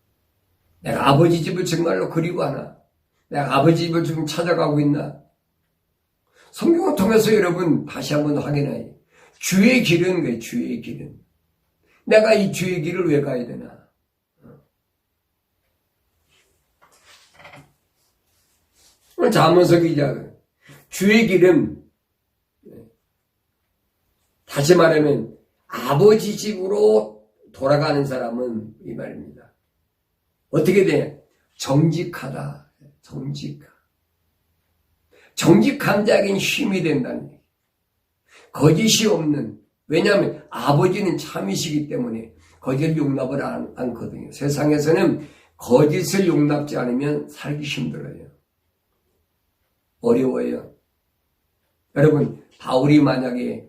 내가 아버지 집을 정말로 그리워하나? 내가 아버지 집을 지금 찾아가고 있나? 성경을 통해서 여러분 다시 한번 확인해요. 주의 길은 왜 주의 길은? 내가 이 주의 길을 왜 가야 되나? 오늘 잠언서 기자가 주의 길은 다시 말하면 아버지 집으로 돌아가는 사람은 이 말입니다. 어떻게 돼? 정직하다. 정직한 자에겐 힘이 된다는 얘기. 거짓이 없는, 왜냐하면 아버지는 참이시기 때문에 거짓을 용납을 않거든요. 세상에서는 거짓을 용납지 않으면 살기 힘들어요. 어려워요. 여러분, 바울이 만약에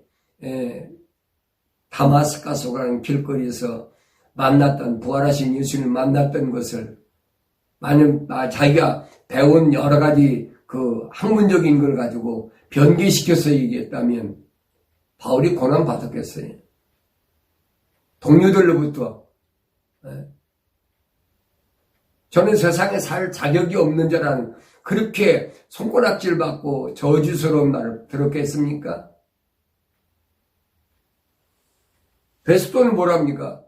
다마스카스라는 길거리에서 만났던, 부활하신 예수님을 만났던 것을 만약 자기가 배운 여러 가지 그 학문적인 걸 가지고 변개시켜서 얘기했다면 바울이 고난 받았겠어요? 동료들로부터 저는 세상에 살 자격이 없는 자라는 그렇게 손가락질 받고 저주스러운 말을 들었겠습니까? 베스토는 뭐랍니까?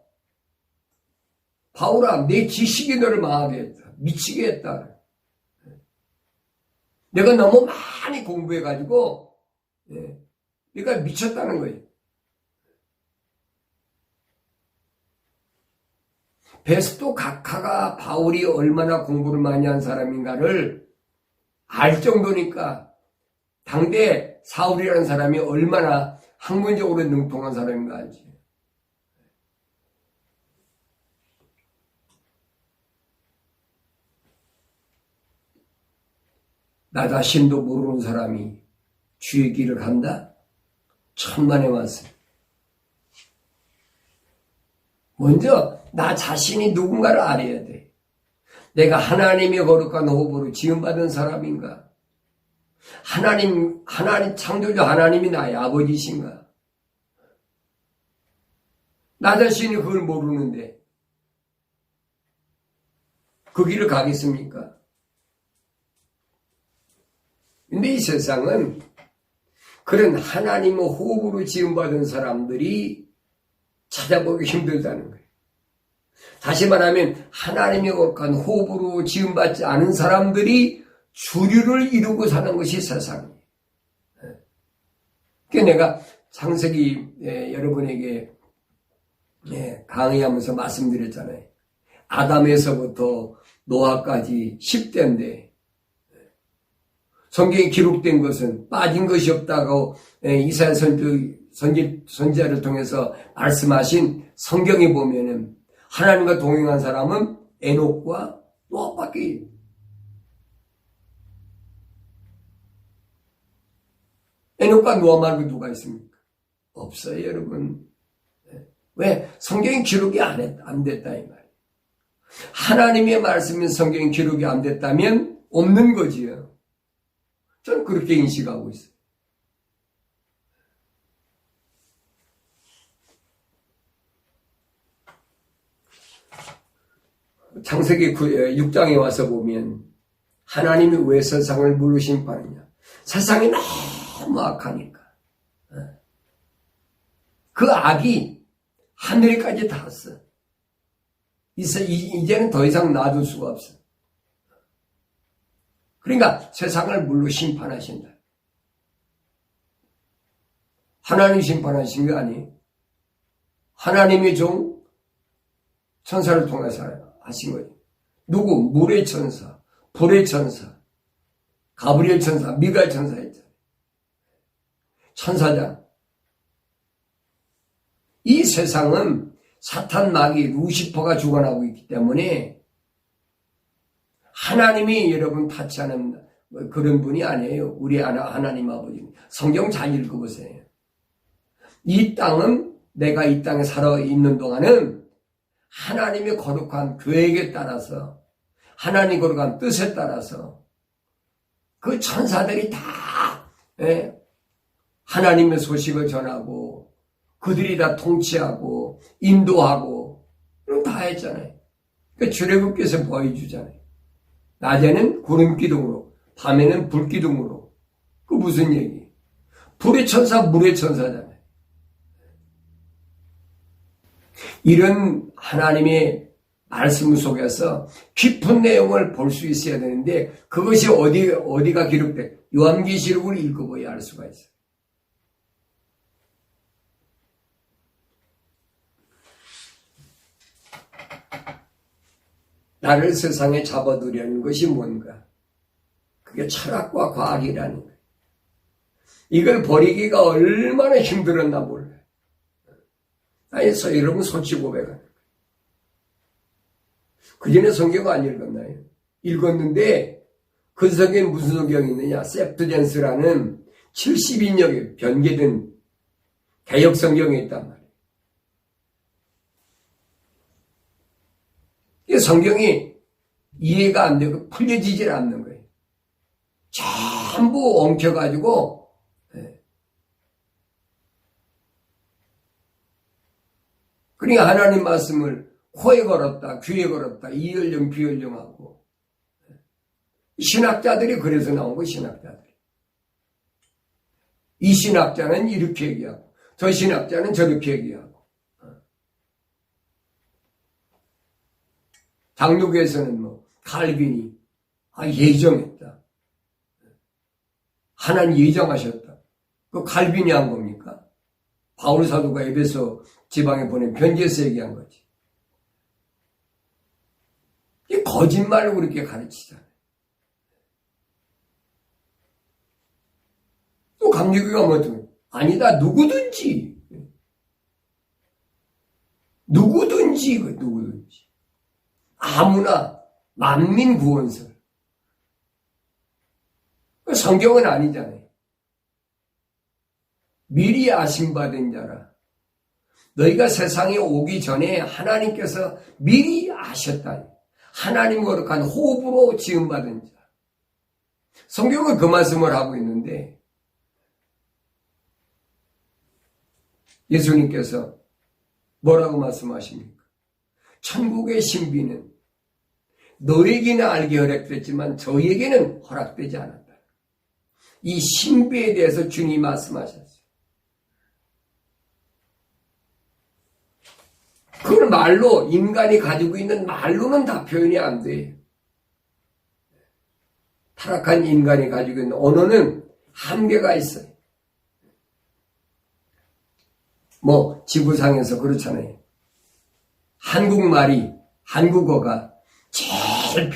바울아, 내 지식이 너를 망하게 했다. 미치게 했다. 내가 너무 많이 공부해가지고 내가 미쳤다는 거예요. 베스토 각하가 바울이 얼마나 공부를 많이 한 사람인가를 알 정도니까 당대 사울이라는 사람이 얼마나 학문적으로 능통한 사람인가 알지. 나 자신도 모르는 사람이 주의 길을 간다? 천만에 왔어요. 먼저 나 자신이 누군가를 알아야 돼. 내가 하나님의 거룩한 호흡으로 지음받은 사람인가? 하나님 창조주 하나님이 나의 아버지신가? 나 자신이 그걸 모르는데 그 길을 가겠습니까? 근데 이 세상은 그런 하나님의 호흡으로 지음받은 사람들이 찾아보기 힘들다는 거예요. 다시 말하면 하나님의 거룩한 호흡으로 지음받지 않은 사람들이 주류를 이루고 사는 것이 세상이에요. 그러니까 내가 창세기 여러분에게 강의하면서 말씀드렸잖아요. 아담에서부터 노아까지 10대인데 성경에 기록된 것은 빠진 것이 없다고 이사야 선지자를 통해서 말씀하신 성경에 보면은 하나님과 동행한 사람은 에녹과 노아밖에. 에녹과 노아 말고 누가 있습니까? 없어요, 여러분. 왜? 성경에 기록이 안 됐다 이 말이에요. 하나님의 말씀인 성경에 기록이 안 됐다면 없는 거지요. 저는 그렇게 인식하고 있어요. 창세기 6장에 와서 보면 하나님이 왜 세상을 물로 심판하냐. 세상이 너무 악하니까. 그 악이 하늘에까지 닿았어. 이제는 더 이상 놔둘 수가 없어. 그러니까 세상을 물로 심판하신다. 하나님 심판하신 게 아니에요. 하나님의 종 천사를 통해서 하신 거예요. 누구? 물의 천사, 불의 천사, 가브리엘 천사, 미가엘 천사 했잖아요. 천사장. 이 세상은 사탄 마귀 루시퍼가 주관하고 있기 때문에 하나님이 여러분 타치하는 그런 분이 아니에요. 우리 하나님 아버지는. 성경 잘 읽어보세요. 이 땅은 내가 이 땅에 살아있는 동안은 하나님의 거룩한 계획에 따라서 하나님의 거룩한 뜻에 따라서 그 천사들이 다 하나님의 소식을 전하고 그들이 다 통치하고 인도하고 그럼 다 했잖아요. 그러니까 출애굽기에서 보여주잖아요. 낮에는 구름 기둥으로 밤에는 불 기둥으로. 그 무슨 얘기? 불의 천사 물의 천사잖아요. 이런 하나님의 말씀 속에서 깊은 내용을 볼 수 있어야 되는데 그것이 어디가 기록돼? 요한계시록을 읽어봐야 알 수가 있어요. 나를 세상에 잡아두려는 것이 뭔가? 그게 철학과 과학이라는 거예요. 이걸 버리기가 얼마나 힘들었나 몰라요. 여러분 솔직히 고백하는 거예요. 그전에 성경 안 읽었나요? 읽었는데 그 성경에 무슨 성경이 있느냐? septuagint라는 70인역에 변개된 개역 성경이 있단 말이에요. 이 성경이 이해가 안 되고 풀려지질 않는 거예요. 전부 엉켜가지고 그러니까 하나님 말씀을 코에 걸었다, 귀에 걸었다, 이연령, 비연령하고. 신학자들이 그래서 나온 거, 신학자들이. 이 신학자는 이렇게 얘기하고, 저 신학자는 저렇게 얘기하고. 장로교에서는 뭐, 칼빈이, 예정했다. 하나님 예정하셨다. 그 칼빈이 한 겁니까? 바울 사도가 에베소 지방에 보낸 편지에서 얘기한 거지. 이 거짓말로 그렇게 가르치잖아요. 또 감리교가 뭐든 아니다. 누구든지 아무나 만민 구원설. 성경은 아니잖아요. 미리 아심받은 자라. 너희가 세상에 오기 전에 하나님께서 미리 아셨다. 하나님 거룩한 호흡으로 지음받은 자. 성경은 그 말씀을 하고 있는데 예수님께서 뭐라고 말씀하십니까? 천국의 신비는 너에게는 알게 허락됐지만 저에게는 허락되지 않았다. 이 신비에 대해서 주님이 말씀하셨어요. 그걸 말로, 인간이 가지고 있는 말로는 다 표현이 안 돼. 타락한 인간이 가지고 있는 언어는 한계가 있어요. 뭐 지구상에서 그렇잖아요. 한국말이, 한국어가 제일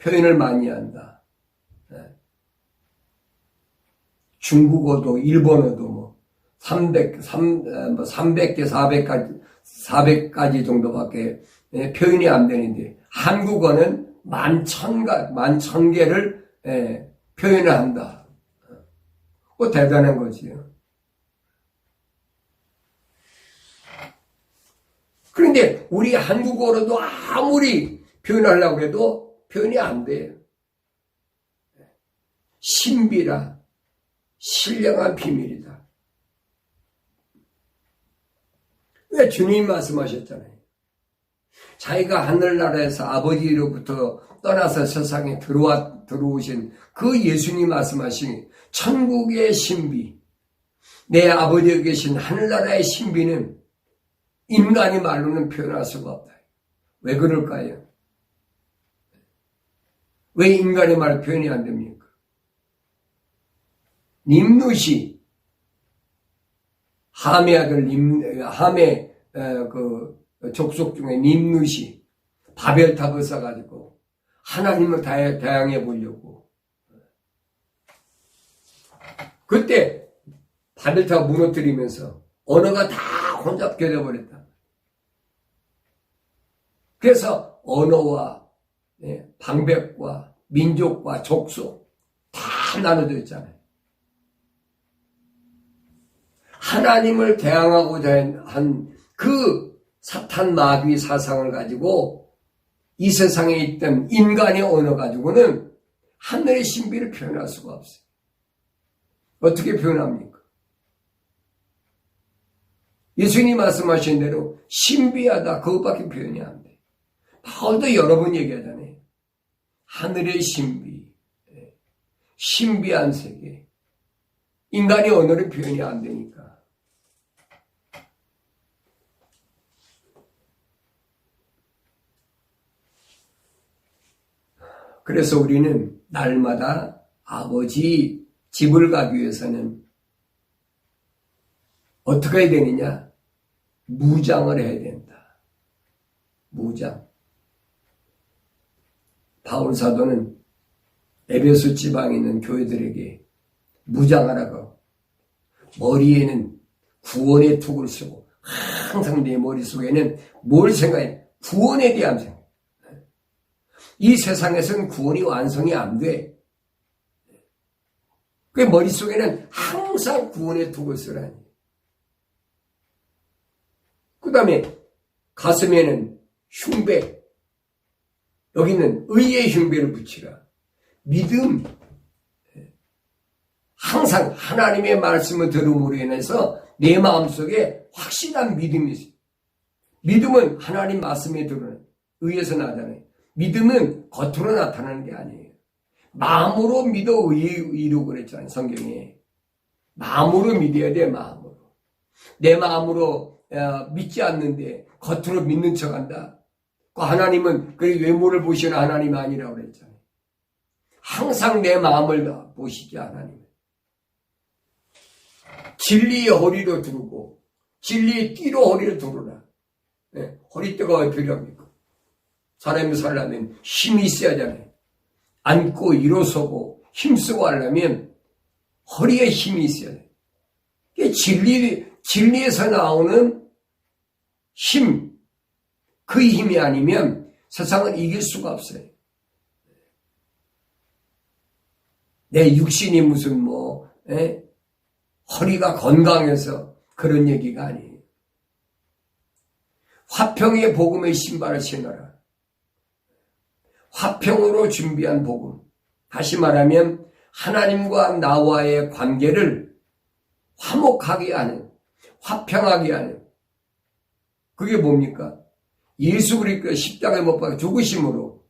표현을 많이 한다. 중국어도 일본어도 뭐 300개, 400가지 정도밖에 표현이 안 되는데 한국어는 10,000개를 표현을 한다. 대단한 거지요. 그런데 우리 한국어로도 아무리 표현하려고 해도 표현이 안 돼요. 신비라 신령한 비밀이다. 왜 주님 말씀하셨잖아요. 자기가 하늘나라에서 아버지로부터 떠나서 세상에 들어오신 그 예수님 말씀하신 천국의 신비, 내 아버지에 계신 하늘나라의 신비는 인간의 말로는 표현할 수가 없다. 왜 그럴까요? 왜 인간의 말 표현이 안 됩니까? 님누시, 함의 아들 함의 그 족속 중에 님누시 바벨탑을 쌓아가지고 하나님을 다양해 보려고. 그때 바벨탑 무너뜨리면서 언어가 다 혼잡게 되어버렸다. 그래서 언어와 방백과 민족과 족속 다 나눠져 있잖아요. 하나님을 대항하고자 한 그 사탄 마귀 사상을 가지고 이 세상에 있던 인간의 언어 가지고는 하늘의 신비를 표현할 수가 없어요. 어떻게 표현합니까? 예수님이 말씀하신 대로 신비하다 그것밖에 표현이 안 돼. 바울도 여러 번 얘기하잖아요. 하늘의 신비, 신비한 세계. 인간의 언어를 표현이 안 되니까. 그래서 우리는 날마다 아버지 집을 가기 위해서는 어떻게 해야 되느냐? 무장을 해야 된다. 무장. 바울 사도는 에베소 지방에 있는 교회들에게 무장하라고 머리에는 구원의 툭을 쓰고 항상 내 머릿속에는 뭘 생각해? 구원에 대한 생각. 이 세상에서는 구원이 완성이 안 돼. 그 머릿속에는 항상 구원의 툭을 쓰라니. 그 다음에 가슴에는 흉배, 여기는 의의 흉배를 붙이라. 믿음, 항상 하나님의 말씀을 들음으로 인해서 내 마음속에 확실한 믿음이 있어요. 믿음은 하나님 말씀에 드러나는 의에서 나타나요. 믿음은 겉으로 나타나는 게 아니에요. 마음으로 믿어 의로 그랬잖아요. 성경에. 마음으로 믿어야 돼. 마음으로. 내 마음으로 믿지 않는데 겉으로 믿는 척한다. 그 하나님은 그 외모를 보시는 하나님 아니라고 그랬잖아요. 항상 내 마음을 보시지 하나님. 진리의 허리로 두르고 진리의 띠로 허리를 두르라. 네, 허리띠가 왜 필요합니까? 사람이 살려면 힘이 있어야 하잖아요. 앉고 일어서고 힘쓰고 하려면 허리에 힘이 있어야 돼요. 진리에서 나오는 힘, 그 힘이 아니면 세상을 이길 수가 없어요. 내 육신이 무슨 허리가 건강해서 그런 얘기가 아니에요. 화평의 복음의 신발을 신어라. 화평으로 준비한 복음. 다시 말하면 하나님과 나와의 관계를 화목하게 하는, 화평하게 하는. 그게 뭡니까? 예수 그리스도 십자가에 못 박혀 죽으심으로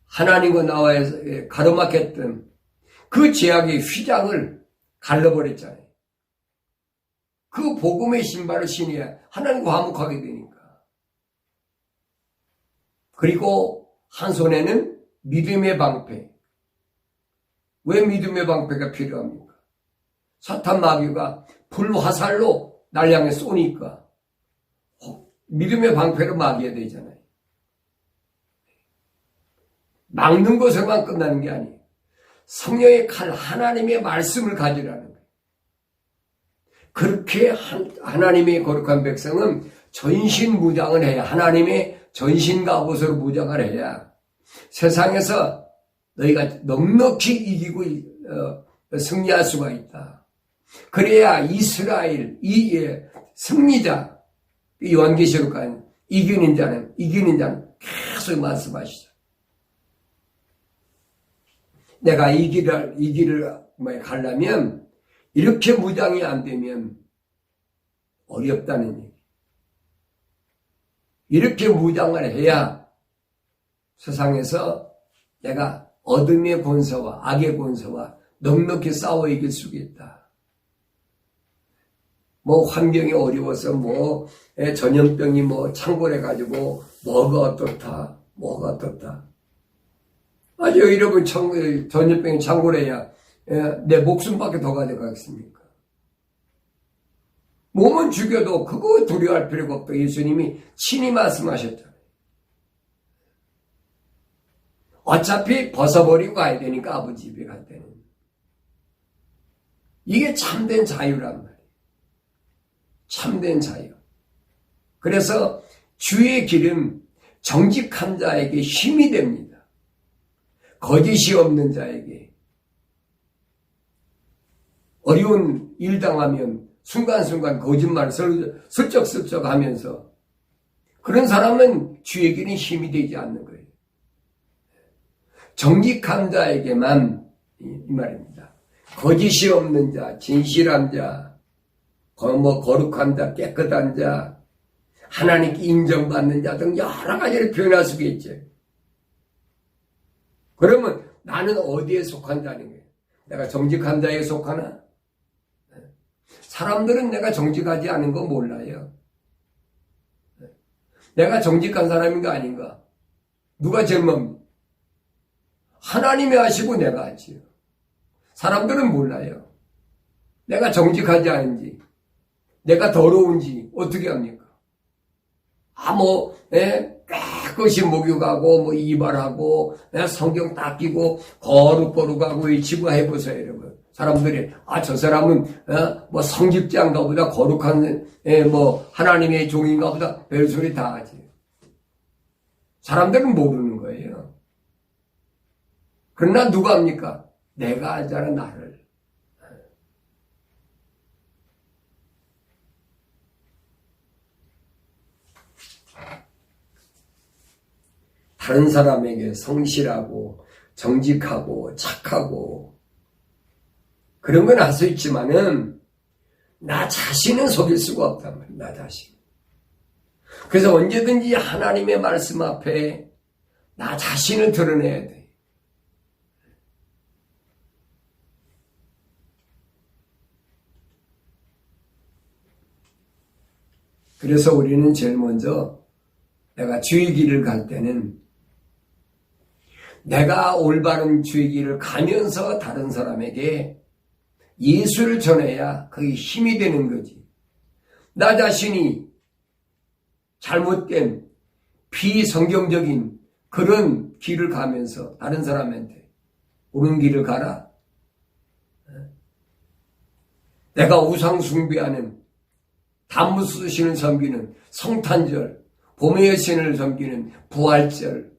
하나님과 나와의 가로막혔던 그 죄악의 휘장을 갈라버렸잖아요. 그 복음의 신발을 신어야 하나님과 화목하게 되니까. 그리고 한 손에는 믿음의 방패. 왜 믿음의 방패가 필요합니까? 사탄 마귀가 불화살로 날 향해 쏘니까 믿음의 방패로 막아야 되잖아요. 막는 것으로만 끝나는 게 아니에요. 성령의 칼, 하나님의 말씀을 가지라는 거예요. 그렇게 하나님의 거룩한 백성은 전신무장을 해야, 하나님의 전신갑옷으로 무장을 해야 세상에서 너희가 넉넉히 이기고 승리할 수가 있다. 그래야 이스라엘, 승리자, 요한계시록까지 이기는 자는 계속 말씀하시죠. 내가 이 길을 가려면 이렇게 무장이 안 되면 어렵다는 얘기. 이렇게 무장을 해야 세상에서 내가 어둠의 권세와 악의 권세와 넉넉히 싸워 이길 수 있다. 환경이 어려워서 전염병이 창궐해가지고 뭐가 어떻다. 아주 여러분 전염병이 창궐해야 내 목숨밖에 더 가져가겠습니까? 몸은 죽여도 그거 두려워할 필요가 없다. 예수님이 친히 말씀하셨잖아요. 어차피 벗어버리고 가야 되니까 아버지 집에 갈 때는. 이게 참된 자유란 말이에요. 참된 자유. 그래서 주의 길은 정직한 자에게 힘이 됩니다. 거짓이 없는 자에게 어려운 일 당하면 순간순간 거짓말을 슬쩍슬쩍 하면서 그런 사람은 주의 길은 힘이 되지 않는 거예요. 정직한 자에게만 이 말입니다. 거짓이 없는 자, 진실한 자, 거룩한 자, 깨끗한 자, 하나님께 인정받는 자 등 여러 가지를 표현할 수가 있죠. 그러면 나는 어디에 속한 자인 거예요? 내가 정직한 자에 속하나? 사람들은 내가 정직하지 않은 거 몰라요. 내가 정직한 사람인가 아닌가? 누가 제일 뭡니까? 하나님이 하시고 내가 하지요. 사람들은 몰라요. 내가 정직하지 않은지, 내가 더러운지 어떻게 합니까? 깨끗이 목욕하고 이발하고 성경 딱 끼고 거룩하고 외치고 해보세요, 여러분. 사람들이 저 사람은 성직자인가 보다, 거룩한 하나님의 종인가 보다, 별소리 다 하지. 사람들은 모르는 거예요. 그러나 누가 합니까? 내가 알잖아, 나를. 다른 사람에게 성실하고 정직하고 착하고 그런 건 할 수 있지만은 나 자신은 속일 수가 없단 말이야. 나 자신. 그래서 언제든지 하나님의 말씀 앞에 나 자신을 드러내야 돼. 그래서 우리는 제일 먼저 내가 주의 길을 갈 때는 내가 올바른 주의 길을 가면서 다른 사람에게 예수를 전해야 그게 힘이 되는 거지. 나 자신이 잘못된 비성경적인 그런 길을 가면서 다른 사람한테 옳은 길을 가라. 내가 우상 숭배하는 단무스 신을 섬기는 성탄절, 봄의 여신을 섬기는 부활절,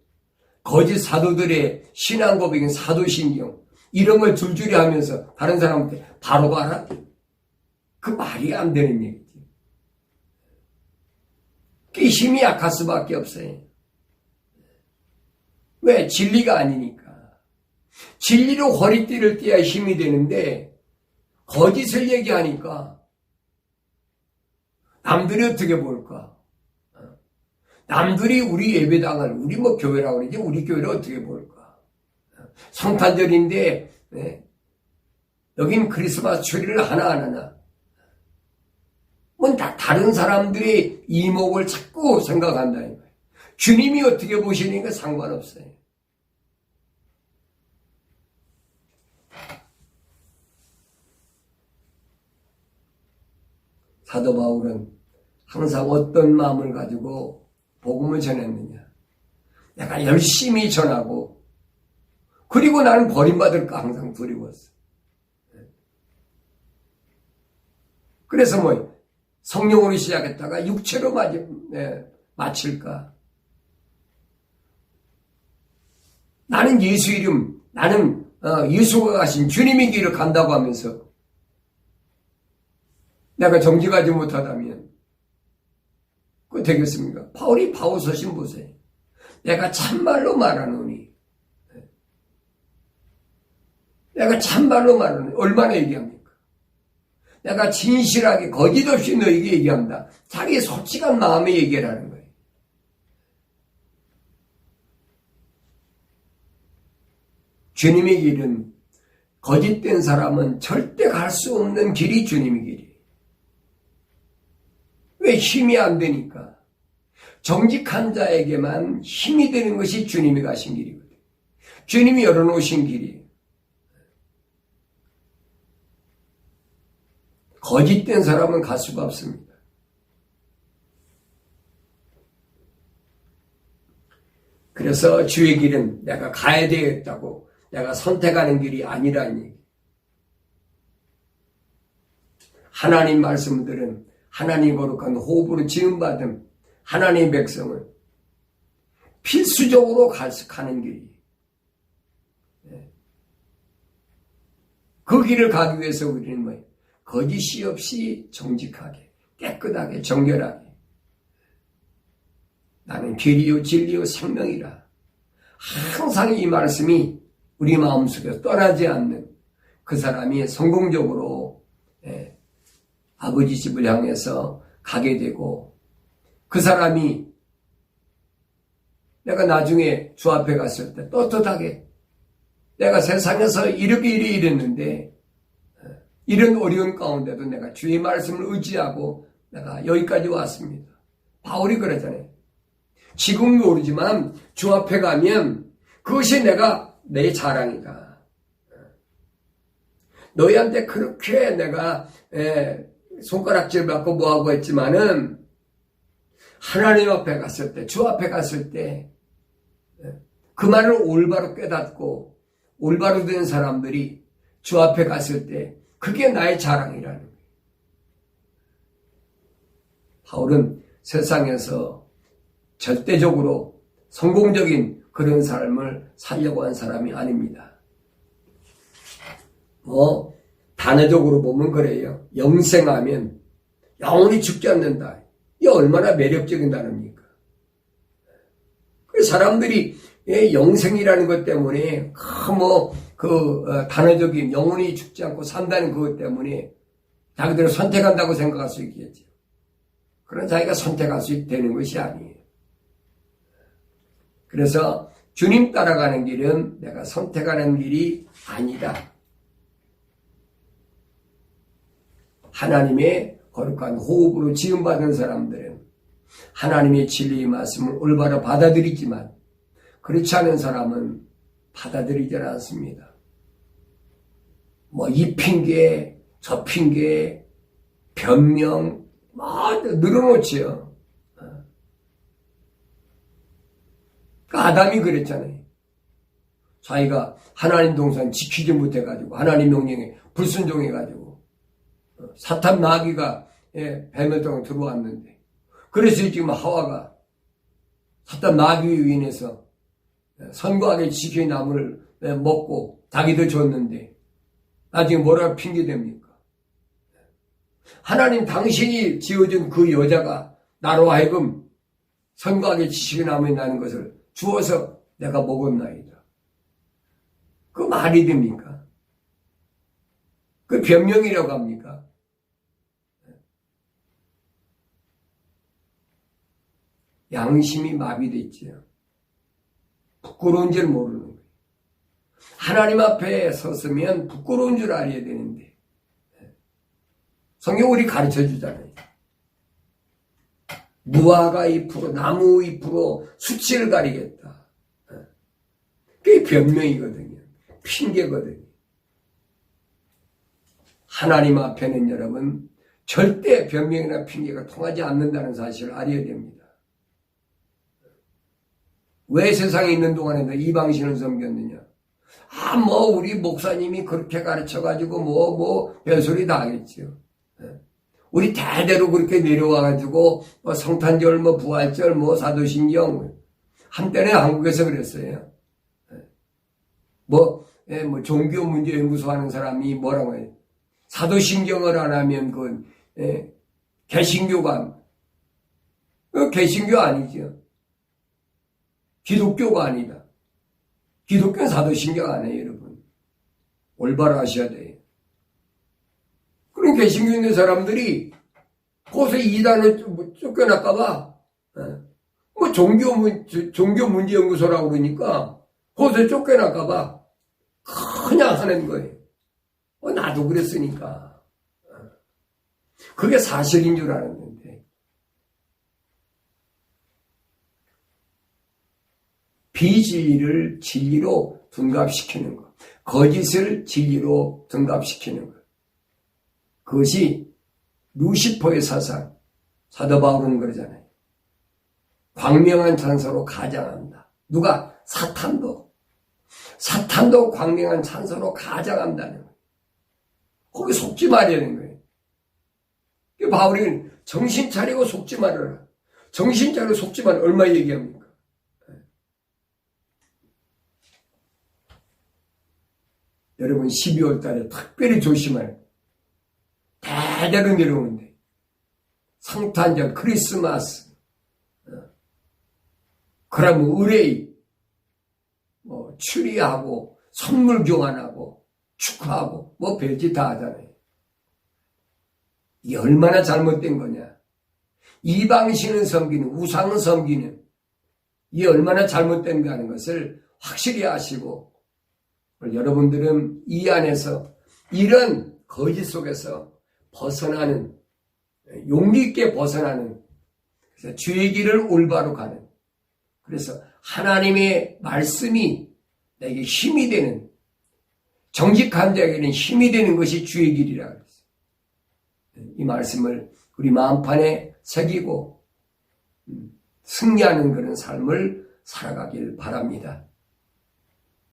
거짓 사도들의 신앙 고백인 사도신경 이런 걸 줄줄이 하면서 다른 사람한테 바로 가라? 그 말이 안 되는 얘기지. 그 힘이 약할 수밖에 없어요. 왜? 진리가 아니니까. 진리로 허리띠를 떼야 힘이 되는데 거짓을 얘기하니까 남들이 어떻게 볼까? 남들이 우리 예배당을, 우리 뭐 교회라고 그러지, 우리 교회를 어떻게 볼까? 성탄절인데, 여긴 크리스마스 추리를 하나 안 하나? 뭐 다 다른 사람들의 이목을 자꾸 생각한다는 거예요. 주님이 어떻게 보시니까 상관없어요. 사도 바울은 항상 어떤 마음을 가지고 복음을 전했느냐. 내가 열심히 전하고 그리고 나는 버림받을까 항상 두려웠어. 그래서 뭐 성령으로 시작했다가 육체로 마칠까. 나는 예수 이름, 나는 예수가 가신 주님의 길을 간다고 하면서 내가 정직하지 못하다면 그거 되겠습니까? 바울이 바울 서신 보세요. 내가 참말로 말하노니, 내가 참말로 말하노니 얼마나 얘기합니까? 내가 진실하게 거짓 없이 너에게 얘기한다. 자기 솔직한 마음의 얘기를 하는 거예요. 주님의 길은 거짓된 사람은 절대 갈 수 없는 길이 주님의 길이에요. 왜? 힘이 안 되니까. 정직한 자에게만 힘이 되는 것이 주님이 가신 길이거든요. 주님이 열어놓으신 길이에요. 거짓된 사람은 갈 수가 없습니다. 그래서 주의 길은 내가 가야 되겠다고 내가 선택하는 길이 아니라니. 하나님 말씀들은 하나님 거룩한 호흡으로 지음받은 하나님의 백성을 필수적으로 가는 길이에요. 그 길을 가기 위해서 우리는 뭐예요? 거짓이 없이 정직하게, 깨끗하게, 정결하게. 나는 길이요, 진리요, 생명이라. 항상 이 말씀이 우리 마음속에서 떠나지 않는 그 사람이 성공적으로 아버지 집을 향해서 가게 되고 그 사람이 내가 나중에 주 앞에 갔을 때 떳떳하게 내가 세상에서 이렇게 이랬는데 이런 어려운 가운데도 내가 주의 말씀을 의지하고 내가 여기까지 왔습니다. 바울이 그러잖아요. 지금 모르지만 주 앞에 가면 그것이 내 자랑이다. 너희한테 그렇게 내가 손가락질 받고 뭐하고 했지만은 하나님 앞에 갔을 때, 주 앞에 갔을 때 그 말을 올바로 깨닫고 올바로 된 사람들이 주 앞에 갔을 때 그게 나의 자랑이라는 거예요. 바울은 세상에서 절대적으로 성공적인 그런 삶을 살려고 한 사람이 아닙니다. 단어적으로 보면 그래요. 영생하면 영원히 죽지 않는다. 이 얼마나 매력적인 단어입니까? 그 사람들이 영생이라는 것 때문에 단어적인 영원히 죽지 않고 산다는 그것 때문에 자기들을 선택한다고 생각할 수 있겠죠. 그런 자기가 선택할 수 되는 것이 아니에요. 그래서 주님 따라가는 길은 내가 선택하는 길이 아니다. 하나님의 거룩한 호흡으로 지음받은 사람들은 하나님의 진리의 말씀을 올바로 받아들이지만 그렇지 않은 사람은 받아들이지 않습니다. 뭐 이 핑계, 저 핑계, 변명, 늘어놓지요. 아담이 그랬잖아요. 자기가 하나님 동산 지키지 못해가지고 하나님 명령에 불순종해가지고 사탄 마귀가 뱀을 통해 들어왔는데 그래서 지금 하와가 사탄 마귀에 인해서 선과하게 지키는 나무를 먹고 자기도 줬는데 나중에 뭐라고 핑계댑니까? 하나님 당신이 지어준 그 여자가 나로 하여금 선과하게 지식의 나무에 나는 것을 주어서 내가 먹었나이다. 그 말이 됩니까? 그 변명이라고 합니까? 양심이 마비됐지요. 부끄러운 줄 모르는 거예요. 하나님 앞에 섰으면 부끄러운 줄 알아야 되는데 성경 우리 가르쳐 주잖아요. 무화과 잎으로 나무 잎으로 수치를 가리겠다. 그게 변명이거든요. 핑계거든요. 하나님 앞에는 여러분 절대 변명이나 핑계가 통하지 않는다는 사실을 알아야 됩니다. 왜 세상에 있는 동안에도 이방신을 섬겼느냐? 우리 목사님이 그렇게 가르쳐가지고 별소리 다 하겠죠. 우리 대대로 그렇게 내려와가지고 성탄절, 부활절, 사도신경 한때는 한국에서 그랬어요. 종교 문제 연구소 하는 사람이 뭐라고 해요? 사도신경을 안 하면 개신교가 개신교 아니죠. 기독교가 아니다. 기독교는 사도신경 안 해요, 여러분. 올바로 하셔야 돼요. 그럼 개신교 있는 사람들이 거기서 이단을 쫓겨날까봐 종교 문제 연구소라고 그러니까 거기서 쫓겨날까봐 그냥 하는 거예요. 나도 그랬으니까. 그게 사실인 줄 알았는데. 비진리를 진리로 둔갑시키는 것. 거짓을 진리로 둔갑시키는 것. 그것이 루시퍼의 사상. 사도 바울은 그러잖아요. 광명한 찬사로 가장한다. 누가? 사탄도 광명한 찬사로 가장한다는 거예요. 거기 속지 말아야 되는 거예요. 바울이 정신 차리고 속지 말아라. 정신 차리고 속지 말아라. 얼마 얘기합니까? 여러분 12월 달에 특별히 조심할 대대로 내려오는데 성탄절, 크리스마스, 그러면 의뢰 추리하고 선물 교환하고 축하하고 별짓 다 하잖아요. 이게 얼마나 잘못된 거냐. 이방신을 섬기는, 우상을 섬기는 이게 얼마나 잘못된가 하는 것을 확실히 아시고 여러분들은 이 안에서 이런 거짓 속에서 벗어나는, 용기 있게 벗어나는, 그래서 주의 길을 올바로 가는, 그래서 하나님의 말씀이 내게 힘이 되는, 정직한 자에게는 힘이 되는 것이 주의 길이라 그랬어요. 이 말씀을 우리 마음판에 새기고 승리하는 그런 삶을 살아가길 바랍니다.